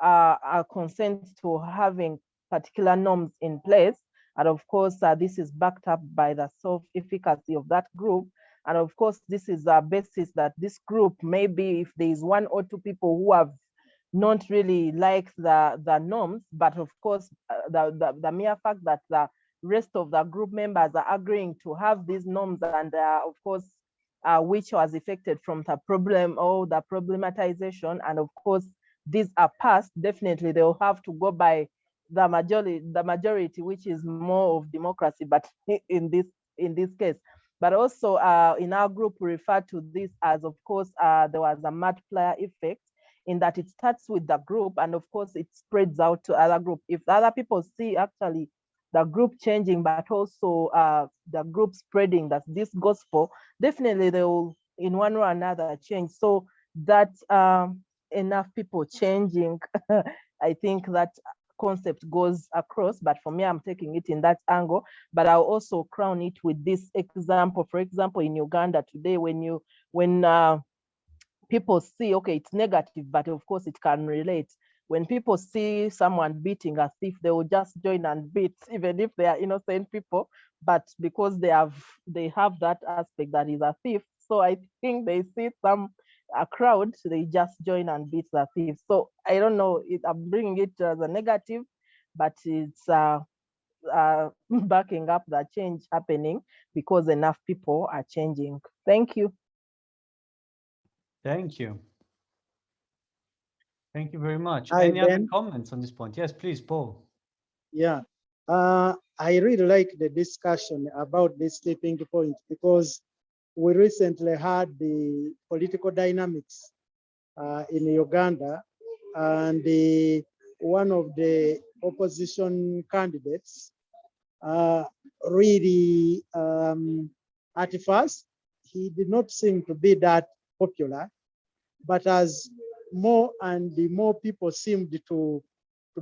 are consent to having particular norms in place. And of course, this is backed up by the self-efficacy of that group. And of course, this is a basis that this group, maybe if there is one or two people who have not really liked the norms, but of course, the mere fact that the rest of the group members are agreeing to have these norms, and of course, which was affected from the problem or the problematization, and of course, these are passed, definitely they'll have to go by the majority, which is more of democracy, but in this case. But also in our group, we refer to this as, of course, there was a multiplier effect, in that it starts with the group, and of course it spreads out to other group. If other people see actually the group changing, but also the group spreading that this gospel, definitely they will in one or another change. So that enough people changing, I think that concept goes across, but for me, I'm taking it in that angle. But I'll also crown it with this example. For example, in Uganda today, when people see, okay, it's negative, but of course it can relate. When people see someone beating a thief, they will just join and beat, even if they are innocent people. But because they have that aspect that is a thief, so I think they see a crowd, they just join and beat the thief. So I don't know, I'm bringing it as a negative, but it's backing up the change happening because enough people are changing. Thank you. Thank you. Thank you very much. Hi, Any other Ben. comments on this point? Yes, please, Paul. Yeah, I really like the discussion about this tipping point because we recently had the political dynamics in Uganda, and one of the opposition candidates really, at first, he did not seem to be that popular, but as more and more people seemed to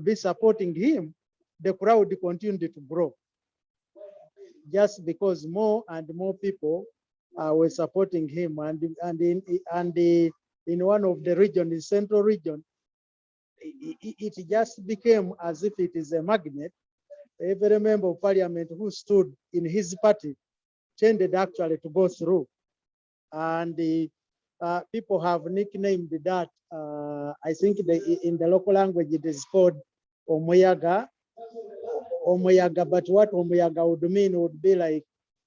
be supporting him, the crowd continued to grow. Just because more and more people were supporting him, and in one of the region, in central region, it just became as if it is a magnet. Every member of parliament who stood in his party tended actually to go through, and people have nicknamed that. I think in the local language it is called Omuyaga. But what Omuyaga would mean would be like,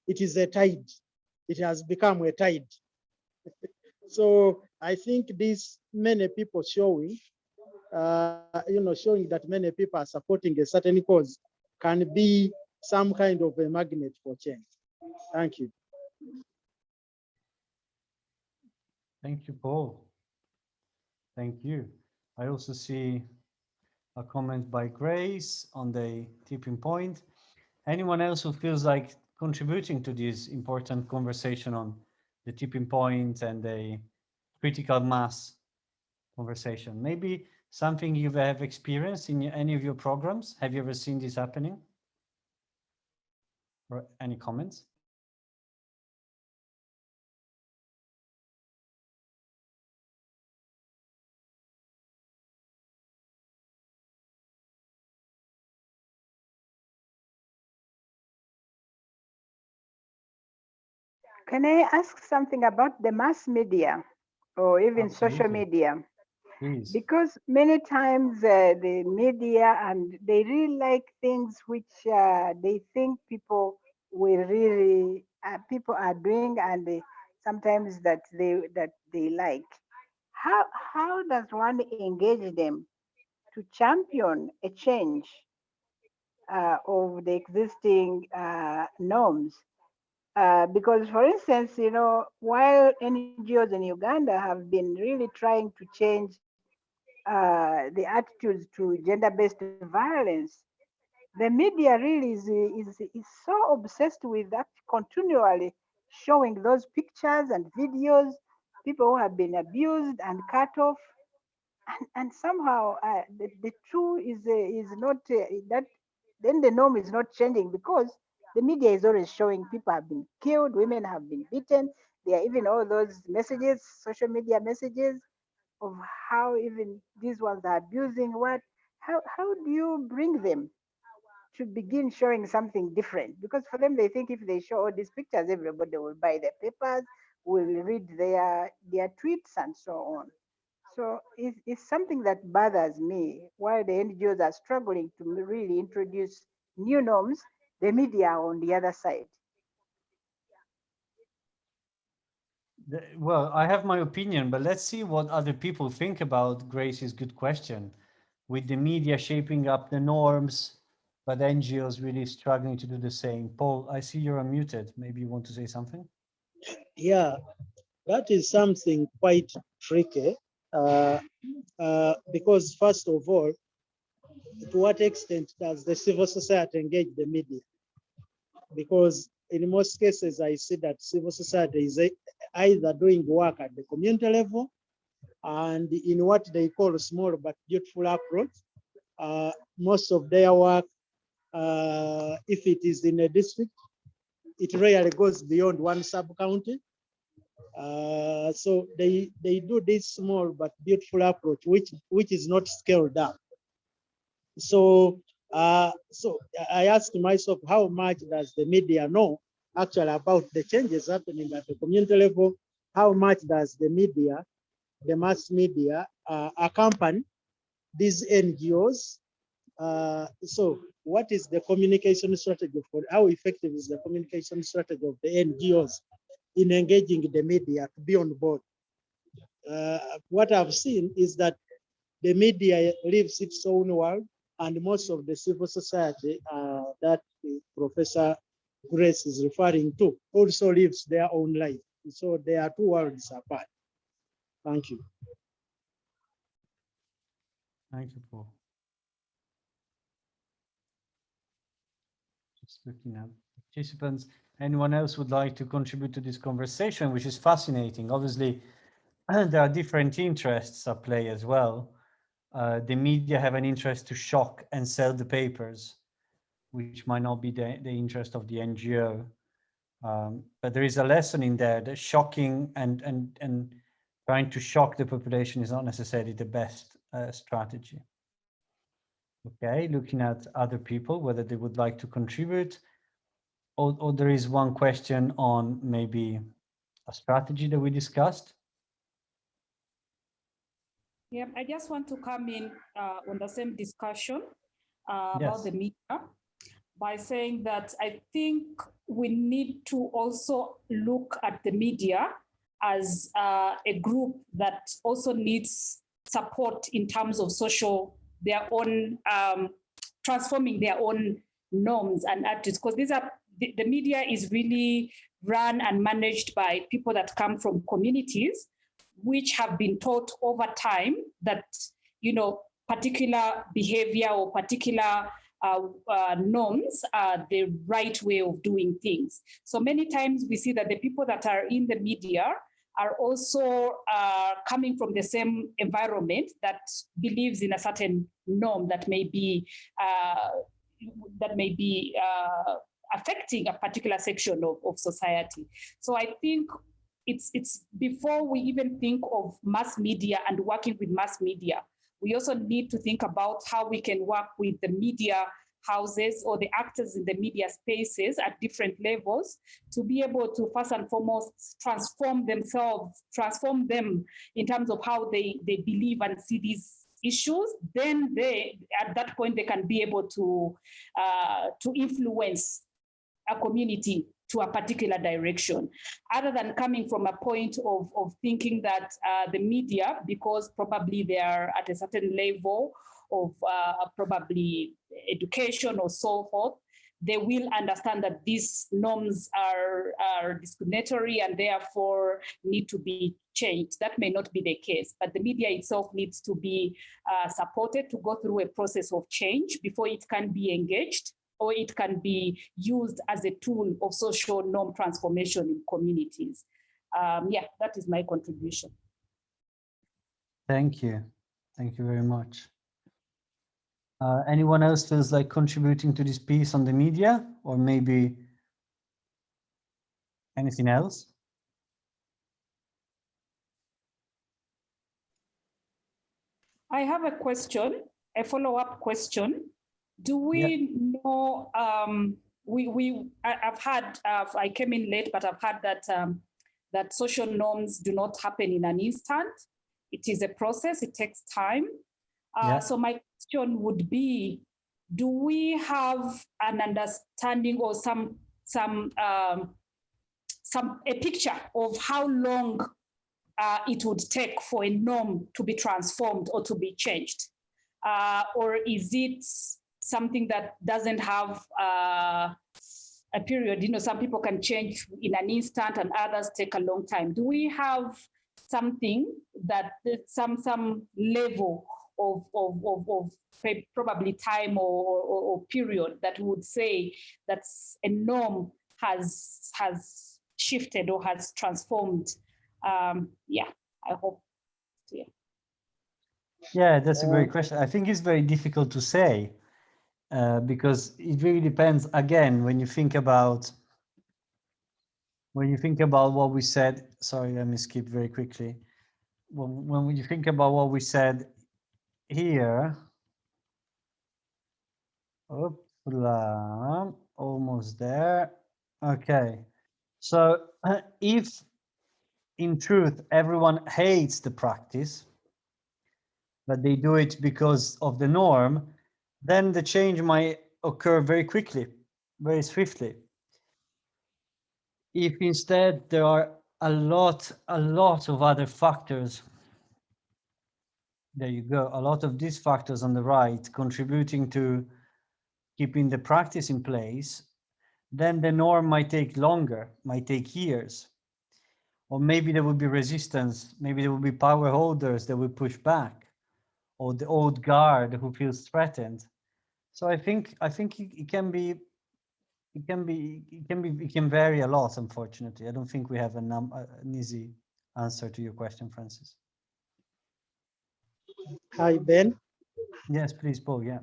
it is a tide. It has become a tide. So I think these many people showing, showing that many people are supporting a certain cause can be some kind of a magnet for change. Thank you. Thank you, Paul. Thank you. I also see a comment by Grace on the tipping point. Anyone else who feels like contributing to this important conversation on the tipping point and the critical mass conversation? Maybe something you have experienced in any of your programs? Have you ever seen this happening? Or any comments? Can I ask something about the mass media or even social Absolutely. media? Please. Because many times the media, and they really like things which they think people will really people are doing, and sometimes that they like. How does one engage them to champion a change of the existing norms? Because, for instance, while NGOs in Uganda have been really trying to change the attitudes to gender-based violence, the media really is so obsessed with that, continually showing those pictures and videos, people who have been abused and cut off, and somehow the true is not that. Then the norm is not changing because the media is always showing people have been killed, women have been beaten. There are even all those messages, social media messages of how even these ones are abusing what. How do you bring them to begin showing something different? Because for them, they think if they show all these pictures, everybody will buy their papers, will read their tweets and so on. So it's something that bothers me. While the NGOs are struggling to really introduce new norms, the media are on the other side. Well, I have my opinion, but let's see what other people think about Grace's good question. With the media shaping up the norms, but NGOs really struggling to do the same. Paul, I see you're unmuted. Maybe you want to say something? Yeah, that is something quite tricky because first of all, to what extent does the civil society engage the media? Because in most cases, I see that civil society is either doing work at the community level and in what they call small but beautiful approach. Most of their work, if it is in a district, it rarely goes beyond one sub-county. So they do this small but beautiful approach, which is not scaled up. So I asked myself, how much does the media know actually about the changes happening at the community level? How much does the media, the mass media, accompany these NGOs? So what is the communication strategy for, how effective is the communication strategy of the NGOs in engaging the media to be on board? What I've seen is that the media lives its own world, and most of the civil society that Professor Grace is referring to also lives their own life. So they are two worlds apart. Thank you. Thank you, Paul. Just looking at participants. Anyone else would like to contribute to this conversation, which is fascinating? Obviously, there are different interests at play as well. The media have an interest to shock and sell the papers, which might not be the interest of the NGO. But there is a lesson in there that shocking and trying to shock the population is not necessarily the best strategy. Okay, looking at other people, whether they would like to contribute, or there is one question on maybe a strategy that we discussed. Yeah, I just want to come in on the same discussion about Yes. the media by saying that I think we need to also look at the media as a group that also needs support in terms of their own, transforming their own norms and attitudes, because the media is really run and managed by people that come from communities which have been taught over time that, particular behavior or particular norms are the right way of doing things. So many times we see that the people that are in the media are also coming from the same environment that believes in a certain norm that may be affecting a particular section of society. So I think it's before we even think of mass media and working with mass media, we also need to think about how we can work with the media houses or the actors in the media spaces at different levels to be able to first and foremost transform them in terms of how they believe and see these issues. Then at that point they can be able to influence a community to a particular direction, other than coming from a point of thinking that the media, because probably they are at a certain level of probably education or so forth, they will understand that these norms are discriminatory and therefore need to be changed. That may not be the case, but the media itself needs to be supported to go through a process of change before it can be engaged, or it can be used as a tool of social norm transformation in communities. Yeah, that is my contribution. Thank you. Thank you very much. Anyone else feels like contributing to this piece on the media, or maybe anything else? I have a question, a follow-up question. Do we know, I've had, I came in late, but I've heard that, that social norms do not happen in an instant. It is a process, it takes time. So my question would be, do we have an understanding or a picture of how long it would take for a norm to be transformed or to be changed? Or is it something that doesn't have a period? Some people can change in an instant and others take a long time. Do we have something that some level of probably time or period that would say that a norm has shifted or has transformed. Yeah, I hope. Yeah. Yeah, that's a great question. I think it's very difficult to say because it really depends. Again, when you think about what we said. Sorry, let me skip very quickly. When you think about what we said here, almost there. Okay, so if in truth everyone hates the practice, but they do it because of the norm, then the change might occur very quickly, very swiftly. If instead there are a lot of other factors, there you go, a lot of these factors on the right contributing to keeping the practice in place, then the norm might take longer, might take years. Or maybe there will be resistance, maybe there will be power holders that will push back, or the old guard who feels threatened. So I think it can vary a lot, unfortunately. I don't think we have an easy answer to your question, Francis. Hi, Ben. Yes, please, Paul. Yeah.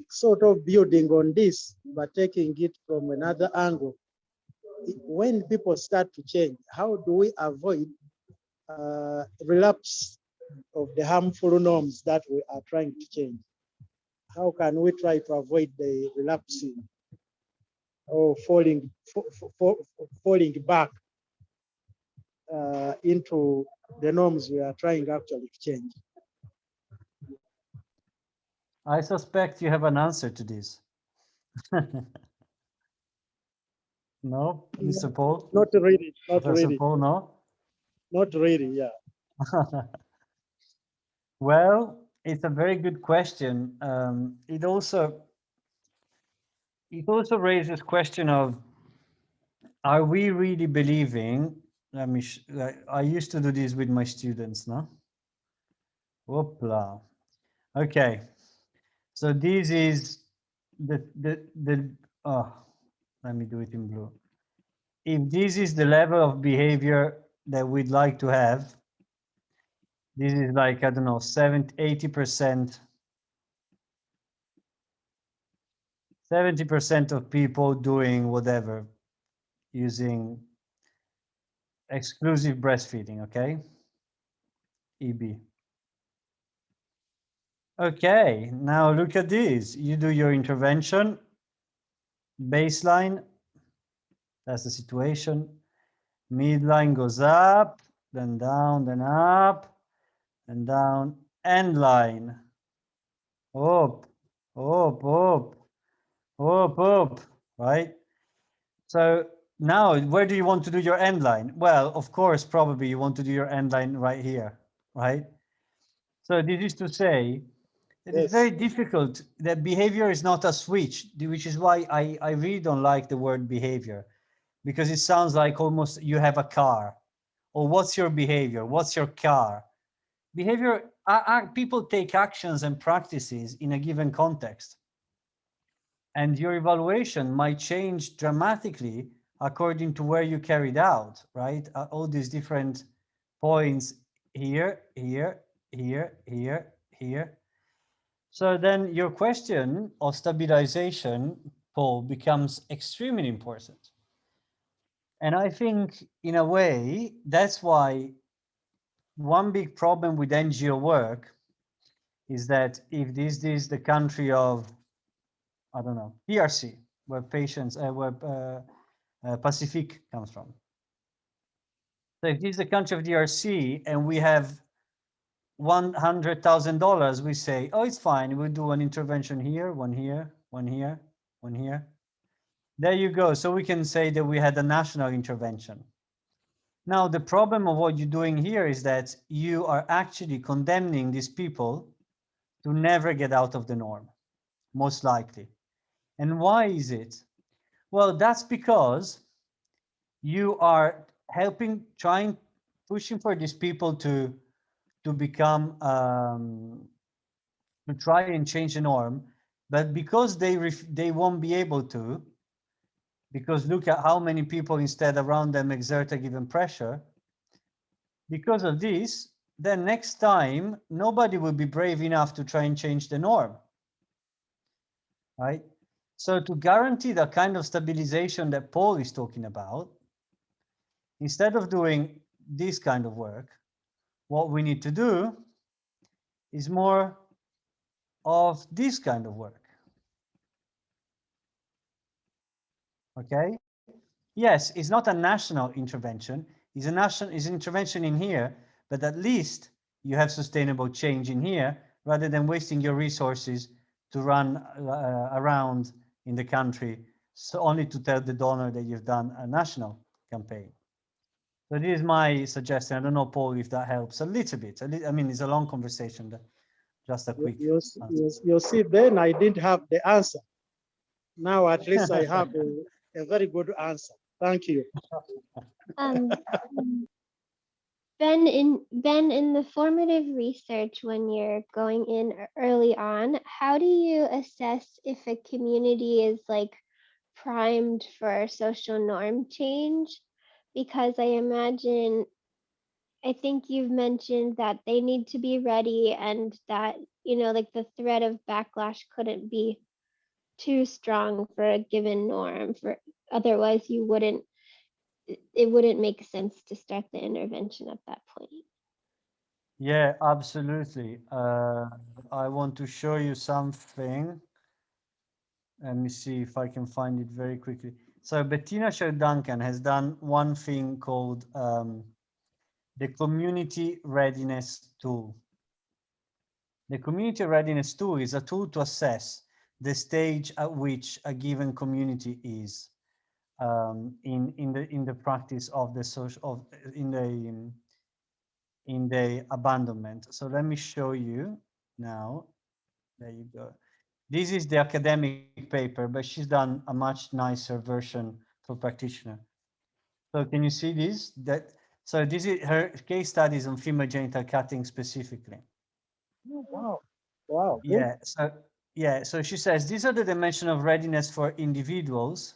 Sort of building on this, but taking it from another angle. When people start to change, how do we avoid relapse of the harmful norms that we are trying to change? How can we try to avoid the relapsing or falling back into the norms we are trying actually to change? I suspect you have an answer to this. No, Mr. Paul? Not really, not Professor really. Paul, no? Not really, yeah. Well, it's a very good question. It also raises question of, are we really believing? I used to do this with my students, no? Whoopla. Okay. So this is let me do it in blue. If this is the level of behavior that we'd like to have, this is like, I don't know, 80%, 70% of people doing whatever, using exclusive breastfeeding, okay? EB. Okay, now look at this. You do your intervention, baseline, that's the situation. Midline goes up, then down, then up, and down, end line. Up, up, up, up, up, right? So now, where do you want to do your end line? Well, of course, probably you want to do your end line right here, right? So this is to say that it's very difficult. That behavior is not a switch, which is why I really don't like the word behavior, because it sounds like almost you have a car. Or what's your behavior? What's your car? Behavior, people take actions and practices in a given context. And your evaluation might change dramatically according to where you carried out, right? All these different points here, here, here, here, here. So then your question of stabilization, Paul, becomes extremely important. And I think in a way, that's why one big problem with NGO work is that if this is the country of, I don't know, PRC, where patients, where Pacific comes from. So if this is the country of DRC and we have $100,000, we say, oh, it's fine. We'll do an intervention here, one here, one here, one here. There you go. So we can say that we had a national intervention. Now, the problem of what you're doing here is that you are actually condemning these people to never get out of the norm, most likely. And why is it? Well, that's because you are pushing for these people to become, to try and change the norm, but because they won't be able to, because look at how many people instead around them exert a given pressure. Because of this, then next time, nobody will be brave enough to try and change the norm, right? So to guarantee the kind of stabilization that Paul is talking about, instead of doing this kind of work, what we need to do is more of this kind of work. Okay? Yes, it's not a national intervention. It's a national intervention in here, but at least you have sustainable change in here rather than wasting your resources to run around in the country, so only to tell the donor that you've done a national campaign. So this is my suggestion. I don't know, Paul, if that helps a little bit. I mean, it's a long conversation, but just a quick You see, Ben, I didn't have the answer. Now at least I have a very good answer. Thank you. Ben, in the formative research, when you're going in early on, how do you assess if a community is like primed for social norm change? Because I think you've mentioned that they need to be ready and that, like the threat of backlash couldn't be too strong for a given norm, otherwise it wouldn't make sense to start the intervention at that point. Yeah, absolutely. I want to show you something. Let me see if I can find it very quickly. So Bettina Sher-Duncan has done one thing called the Community Readiness Tool. The Community Readiness Tool is a tool to assess the stage at which a given community is in the practice of the social in the abandonment. So let me show you now. There you go. This is the academic paper, but she's done a much nicer version for practitioner. So can you see this? So this is her case studies on female genital cutting specifically. Oh, wow. Wow. Yeah. So she says these are the dimensions of readiness for individuals.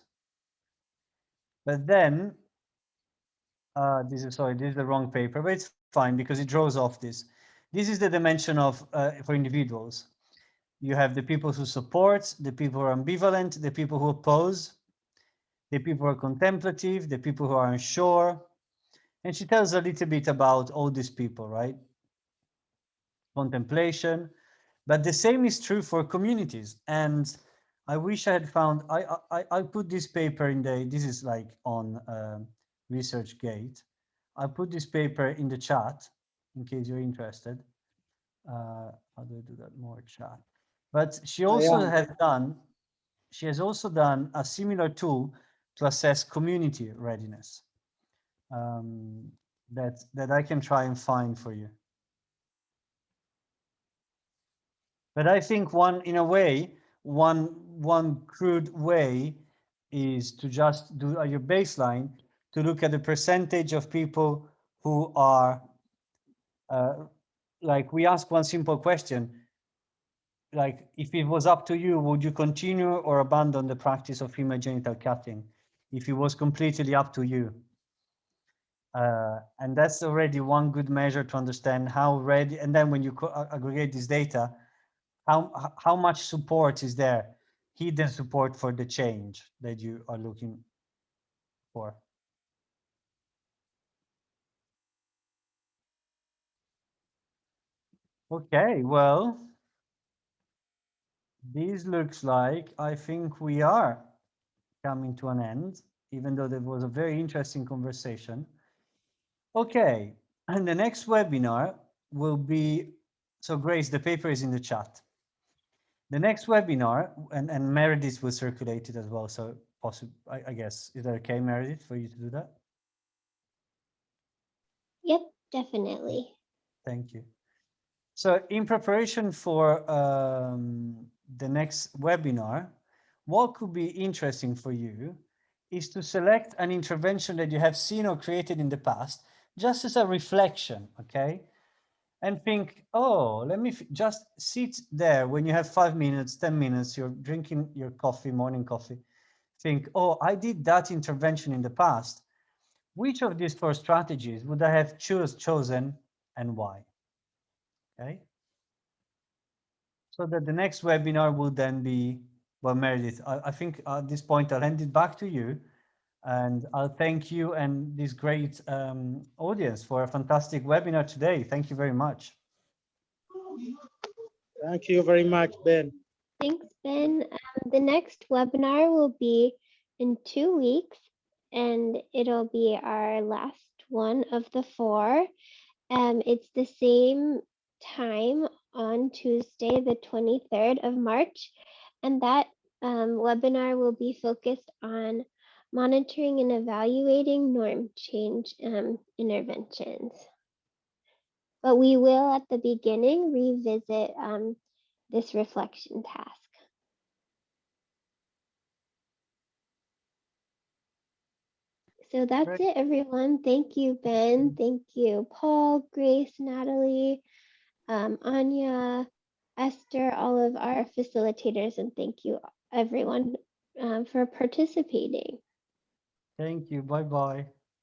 But then this is the wrong paper, but it's fine because it draws off this. This is the dimension of for individuals. You have the people who support, the people who are ambivalent, the people who oppose, the people who are contemplative, the people who are unsure. And she tells a little bit about all these people, right? Contemplation. But the same is true for communities. And I wish I had found, I put this paper in this is like on ResearchGate. I put this paper in the chat in case you're interested. How do I do that more chat? But she also has also done a similar tool to assess community readiness that I can try and find for you. But I think one crude way is to just do your baseline to look at the percentage of people who are like we ask one simple question, like if it was up to you, would you continue or abandon the practice of female genital cutting if it was completely up to you? And that's already one good measure to understand how ready, and then when you aggregate this data, how much support is there, hidden support for the change that you are looking for. Okay, well, this looks like I think we are coming to an end, even though there was a very interesting conversation. Okay, and the next webinar will be, so Grace, the paper is in the chat. The next webinar, and Meredith will circulate it as well, so possibly, I guess, is that okay, Meredith, for you to do that? Yep, definitely. Thank you. So in preparation for the next webinar, what could be interesting for you is to select an intervention that you have seen or created in the past, just as a reflection, okay? And think, oh, let me just sit there when you have 5 minutes, 10 minutes, you're drinking your coffee, morning coffee. Think, oh, I did that intervention in the past. Which of these 4 strategies would I have chosen and why? Okay. So that the next webinar will then be, well, Meredith, I think at this point I'll hand it back to you. And I'll thank you and this great audience for a fantastic webinar today. Thank you very much. Thank you very much, Ben. Thanks, Ben. The next webinar will be in 2 weeks, and it'll be our last one of the 4. It's the same time on Tuesday, the 23rd of March, and that webinar will be focused on monitoring and evaluating norm change interventions. But we will, at the beginning, revisit this reflection task. So that's Great. it, everyone. Thank you, Ben. Thank you, Paul, Grace, Natalie, Anya, Esther, all of our facilitators, and thank you, everyone, for participating. Thank you. Bye-bye.